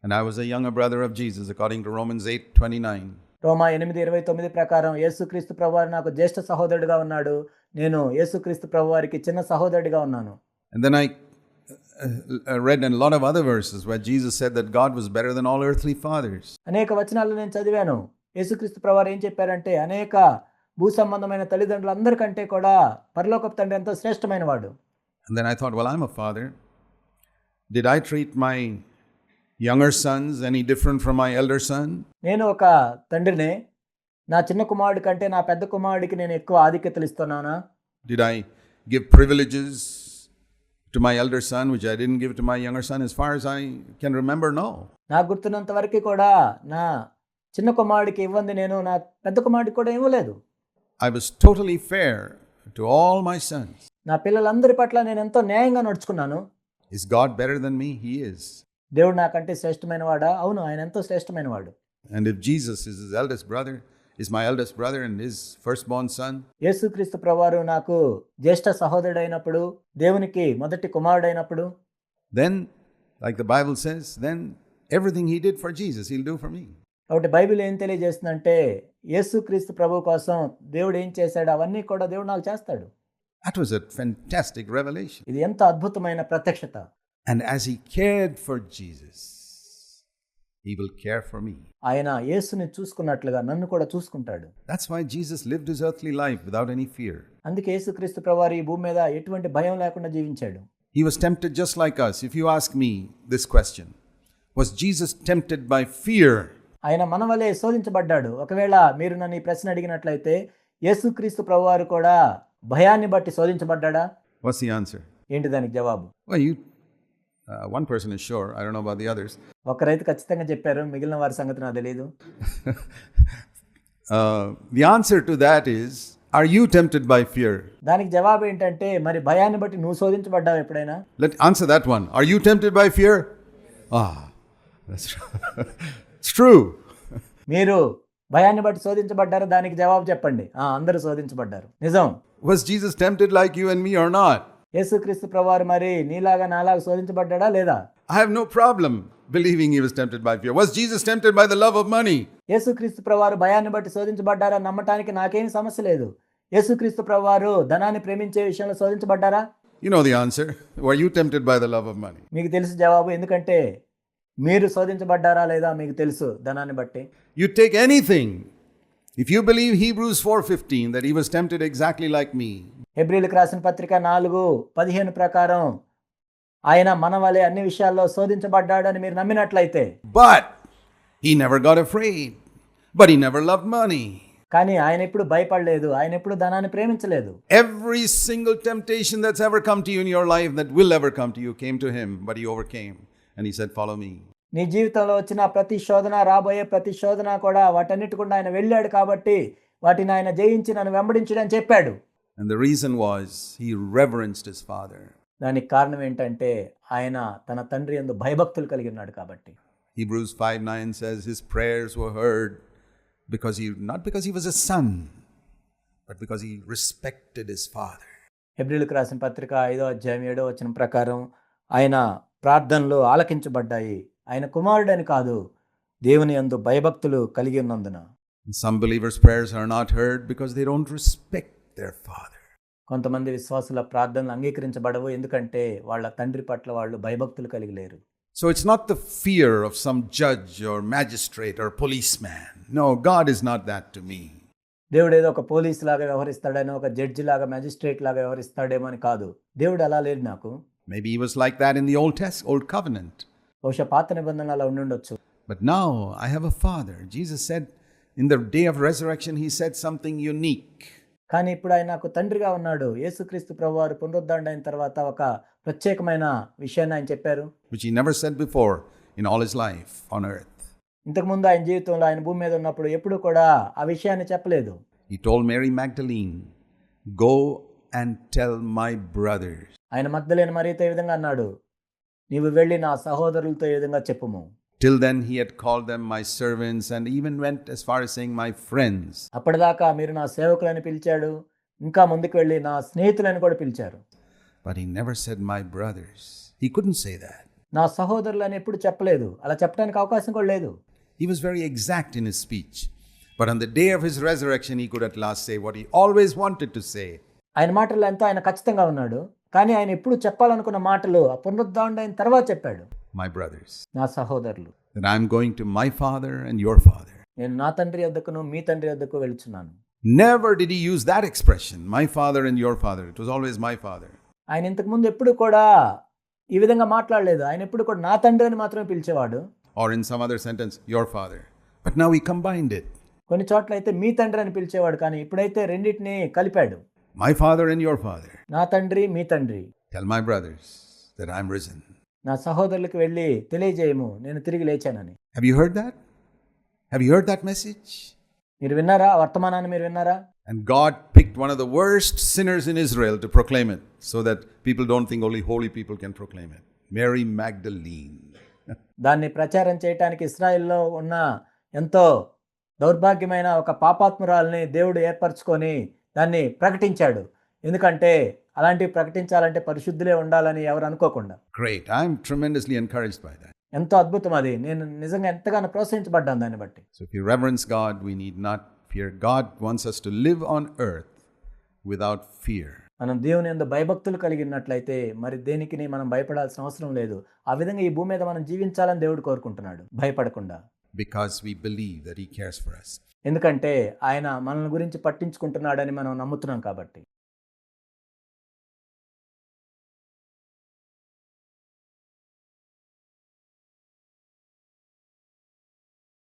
[SPEAKER 1] and I was a younger brother of Jesus according to Romans 8:29.
[SPEAKER 2] రోమా 8:29 ప్రకారం యేసుక్రీస్తు ప్రభువారు నాకు జ్యేష్ఠ సహోదరుడిగా ఉన్నాడు. నేను యేసుక్రీస్తు ప్రభువారికి చిన్న సహోదరుడిగా ఉన్నాను.
[SPEAKER 1] And then I read in a lot of other verses where Jesus said that God was better than all earthly fathers.
[SPEAKER 2] అనేక వచనాలు నేను చదివాను. యేసుక్రీస్తు ప్రభువారు ఏం చెప్పారంటే అనేక భూ సంబంధమైన తల్లిదండ్రులందరికంటే కూడా పరలోకపు తండ్రి ఎంతో శ్రేష్టమైన వాడు.
[SPEAKER 1] And then I thought, well, I'm a father. Did I treat my younger sons any different from my elder son?
[SPEAKER 2] నేను ఒక తండ్రినే. నా చిన్న కుమారుడి కంటే నా పెద్ద కుమారుడికి నేను ఎక్కువ ఆధిక్యతలు ఇస్తున్నానా?
[SPEAKER 1] Did I give privileges to my elder son which I didn't give to my younger son? As far as I can remember, no.
[SPEAKER 2] నాకు గుర్తున్నంత వరకు కూడా నా చిన్న కుమారుడికి ఇవ్వంది నేను నా పెద్ద కుమారుడికి కూడా ఇవ్వలేదు.
[SPEAKER 1] I was totally fair to all my sons.
[SPEAKER 2] నా పిల్లలందరి పట్ల నేను ఎంతో న్యాయంగా నడుచుకున్నాను.
[SPEAKER 1] Is God better than me? He is.
[SPEAKER 2] దేవుడు నాకంటే శ్రేష్టమైన వాడా? అవును, ఆయన ఎంతో శ్రేష్టమైన వాడు.
[SPEAKER 1] And if Jesus is his eldest brother, is my eldest brother and his firstborn son,
[SPEAKER 2] యేసుక్రీస్తు ప్రభువారు నాకు జ్యేష్ఠ సహోదరుడైనప్పుడు, దేవునికి మొదటి కుమారుడైనప్పుడు,
[SPEAKER 1] then like the Bible says, then everything he did for Jesus, he'll do for me.
[SPEAKER 2] కాబట్టి బైబిల్ ఏం తెలియజేస్తుందంటే యేసుక్రీస్తు ప్రభు కోసం దేవుడు ఏం చేశాడు అవన్నీ కూడా దేవుడు నాకు చేస్తాడు.
[SPEAKER 1] That was a fantastic revelation.
[SPEAKER 2] ఇది ఎంత అద్భుతమైన ప్రత్యక్షత.
[SPEAKER 1] And as he cared for Jesus, he will care for me.
[SPEAKER 2] ఆయన యేసుని చూసుకున్నట్లుగా నన్ను కూడా చూసుకుంటాడు.
[SPEAKER 1] That's why Jesus lived his earthly life without any fear.
[SPEAKER 2] అందుకే యేసుక్రీస్తు ప్రభువారు ఈ భూమి మీద ఎటువంటి భయం లేకుండా జీవించాడు.
[SPEAKER 1] He was tempted just like us. If you ask me this question, was Jesus tempted by fear?
[SPEAKER 2] ఆయన మన వలె శోధించబడ్డాడు. ఒకవేళ మీరు నన్ను ఈ ప్రశ్న అడిగినట్లయితే యేసుక్రీస్తు ప్రభువారు కూడా భయాన్ని బట్టి శోధించబడ్డాడా?
[SPEAKER 1] What's the answer?
[SPEAKER 2] ఏంటి దానికి జవాబు?
[SPEAKER 1] Well, one person is sure. I don't know about the others.
[SPEAKER 2] ఒకరైతే ఖచ్చితంగా చెప్పారు, మిగిలిన వారి సంగతి నాకు తెలియదు.
[SPEAKER 1] The answer to that is, are you tempted by fear?
[SPEAKER 2] దానికి జవాబు ఏంటంటే మరి భయాన్ని బట్టి నువ్వు శోధించబడ్డావు ఎప్పుడైనా?
[SPEAKER 1] Let's answer that one. Are you tempted by fear? That's it's true.
[SPEAKER 2] మీరు భయాన్ని బట్టి శోధించబడ్డారు, దానికి జవాబు చెప్పండి. అందరూ శోధించబడ్డారు, నిజం.
[SPEAKER 1] Was Jesus tempted like you and me or not?
[SPEAKER 2] యేసుక్రీస్తు ప్రభువారు మరి నీలాగా నాలాగా శోధించబడ్డాడా లేదా?
[SPEAKER 1] I have no problem believing he was tempted by fear. Was Jesus tempted by the love of money?
[SPEAKER 2] యేసుక్రీస్తు ప్రభువారు భయాన్ని బట్టి శోధించబడ్డారని నమ్మటానికి నాకేం సమస్య లేదు. యేసుక్రీస్తు ప్రభువారు ధనాన్ని ప్రేమించే విషయంలో శోధించబడ్డారా?
[SPEAKER 1] You know the answer. Were you tempted by the love of money?
[SPEAKER 2] మీకు తెలుసు జవాబు. ఎందుకంటే మీరు శోధించబడ్డారా లేదా మీకు తెలుసు ధనాన్ని బట్టి.
[SPEAKER 1] You take anything. If you believe Hebrews 4:15 that he was tempted exactly like me.
[SPEAKER 2] హెబ్రీయులకు రాసిన పత్రిక 4:15 ప్రకారం ఆయన మన వలె అన్ని విషయాల్లో శోధించబడ్డాడు అని మీరు నమ్మినట్లయితే,
[SPEAKER 1] But he never got afraid. But he never loved money.
[SPEAKER 2] కానీ ఆయన ఎప్పుడు భయపడలేదు, ఆయన ఎప్పుడు ధనాన్ని ప్రేమించలేదు.
[SPEAKER 1] Every single temptation that's ever come to you in your life, that will ever come to you, came to him, but he overcame. And he said, follow me.
[SPEAKER 2] నీ జీవితంలో వచ్చిన ప్రతి శోధన, రాబోయే ప్రతి శోధన కూడా వాటన్నిటి కూడా ఆయన వెళ్ళాడు కాబట్టి వాటిని ఆయన జయించి నన్ను వెంబడించడని చెప్పాడు.
[SPEAKER 1] And the reason was he reverenced his father.
[SPEAKER 2] దానికి కారణం ఏంటంటే ఆయన తన తండ్రి యందు భయభక్తులు కలిగి ఉన్నాడు కాబట్టి.
[SPEAKER 1] Hebrews 5:9 says his prayers were heard not because he was a son, but because he respected his father.
[SPEAKER 2] హెబ్రీయులకు రాసిన పత్రిక 5:7 ప్రకారం ఆయన ప్రార్థనలు ఆలకించబడ్డాయి. ఆయన కుమారుడని కాదు, దేవుని యందు భయభక్తులు కలిగి ఉన్నందున.
[SPEAKER 1] Some believers' prayers are not heard because they don't respect their father.
[SPEAKER 2] కొంతమంది విశ్వాసుల ప్రార్థనలు అంగీకరించబడవు ఎందుకంటే వాళ్ళ తండ్రి పట్ల వాళ్ళు భయభక్తులు కలిగి లేరు.
[SPEAKER 1] So it's not the fear of some judge or magistrate or policeman. No, God is not that to me.
[SPEAKER 2] దేవుడు ఏదో ఒక పోలీస్ లాగా వ్యవహరిస్తాడేమో, ఒక జడ్జి లాగా, మ్యాజిస్ట్రేట్ లాగా వ్యవహరిస్తాడేమో అని కాదు. దేవుడు అలా లేడు నాకు.
[SPEAKER 1] Maybe he was like that in the Old Covenant.
[SPEAKER 2] బహుశా పాత నిబంధనలు అలా ఉండుండొచ్చు.
[SPEAKER 1] But now I have a father. Jesus said in the day of resurrection, he said something unique.
[SPEAKER 2] కానీ ఇప్పుడు ఆయన నాకు తండ్రిగా ఉన్నాడు. యేసుక్రీస్తు ప్రభువారు పునరుద్ధరణ అయిన తర్వాత ఒక ప్రత్యేకమైన విషయాన్ని ఆయన చెప్పారు.
[SPEAKER 1] Which he never said before in all his life on earth.
[SPEAKER 2] ఇంతకుముందు ఆయన జీవితంలో, ఆయన భూమి మీద ఉన్నప్పుడు ఎప్పుడు కూడా ఆ విషయాన్ని చెప్పలేదు.
[SPEAKER 1] He told Mary Magdalene, go and tell my brothers.
[SPEAKER 2] ఆయన మగ్దలేని మరియతో ఈ విధంగా అన్నాడు, నీవు వెళ్ళి నా సహోదరులతో ఈ విధంగా చెప్పుము.
[SPEAKER 1] Till then, he had called them my servants and even went as far as saying my friends.
[SPEAKER 2] అప్పటిదాకా మీరు నా సేవకులని పిలిచాడు, ఇంకా ముందుకు వెళ్ళి నా స్నేహితులని కూడా పిలిచారు.
[SPEAKER 1] But he never said my brothers. He couldn't say that.
[SPEAKER 2] నా సహోదరులని ఎప్పుడు చెప్పలేదు, అలా చెప్పడానికి అవకాశం కూడా లేదు.
[SPEAKER 1] He was very exact in his speech. But on the day of his resurrection, he could at last say what he always wanted to say.
[SPEAKER 2] ఆయన మాటల్లో ఎంతో ఆయన ఖచ్చితంగా ఉన్నాడు, కానీ ఆయన ఎప్పుడు చెప్పాలనుకున్న మాటలు ఆ పునరుద్ధారణ అయిన తర్వాత చెప్పాడు.
[SPEAKER 1] My brothers,
[SPEAKER 2] నా సహోదరులు,
[SPEAKER 1] that I am going to my father and your father.
[SPEAKER 2] నేను నా తండ్రి వద్దకును మీ తండ్రి వద్దకు వెళ్తున్నాను.
[SPEAKER 1] Never did he use that expression, my father and your father. It was always my father.
[SPEAKER 2] ఆయన ఇంతకు ముందు ఎప్పుడు కూడా ఈ విధంగా మాట్లాడలేదు. ఆయన ఎప్పుడు కూడా నా తండ్రి అని మాత్రమే పిలిచేవాడు.
[SPEAKER 1] Or in some other sentence, your father. But now he combined it.
[SPEAKER 2] కొన్ని చోట్ల అయితే మీ తండ్రి అని పిలిచేవాడు, కానీ ఇప్పుడైతే రెండింటిని కలిపాడు.
[SPEAKER 1] My father and your father.
[SPEAKER 2] నా తండ్రి మీ తండ్రి.
[SPEAKER 1] Tell my brothers that I am risen.
[SPEAKER 2] నా సహోదరులకు వెళ్ళి తెలియజేయము, నేను తిరిగి లేచానని.
[SPEAKER 1] Have you heard that? Have you heard that message?
[SPEAKER 2] మీరు విన్నారా? ఆ వర్తమానాన్ని మీరు విన్నారా?
[SPEAKER 1] And God picked one of the worst sinners in Israel to proclaim it, so that people don't think only holy people can proclaim it. Mary Magdalene.
[SPEAKER 2] దాన్ని ప్రచారం చేయడానికి ఇశ్రాయేల్లో ఉన్న ఎంతో దౌర్భాగ్యమైన ఒక పాపాత్మురాల్ని దేవుడు ఏర్పరచుకొని దాన్ని ప్రకటించాడు. ఎందుకంటే అలాంటివి ప్రకటించాలంటే పరిశుద్ధులే ఉండాలని ఎవరు అనుకోకుండా.
[SPEAKER 1] Great. I'm tremendously encouraged by that.
[SPEAKER 2] ఎంతో అద్భుతం అది. నేను నిజంగా ఎంతగానో ప్రోత్సహించబడ్డాను దాన్ని బట్టి.
[SPEAKER 1] So if you reverence God, we need not fear. God wants us to live on earth without fear.
[SPEAKER 2] మనం దేవుని యందు భయభక్తులు కలిగి ఉన్నట్లయితే మరి దేనికి మనం భయపడాల్సిన అవసరం లేదు. ఆ విధంగా ఈ భూమి మీద మనం జీవించాలని దేవుడు కోరుకుంటున్నాడు, భయపడకుండా.
[SPEAKER 1] Because we believe that He cares for us.
[SPEAKER 2] ఎందుకంటే ఆయన మనల్ని గురించి పట్టించుకుంటున్నాడని మనం నమ్ముతున్నాం కాబట్టి.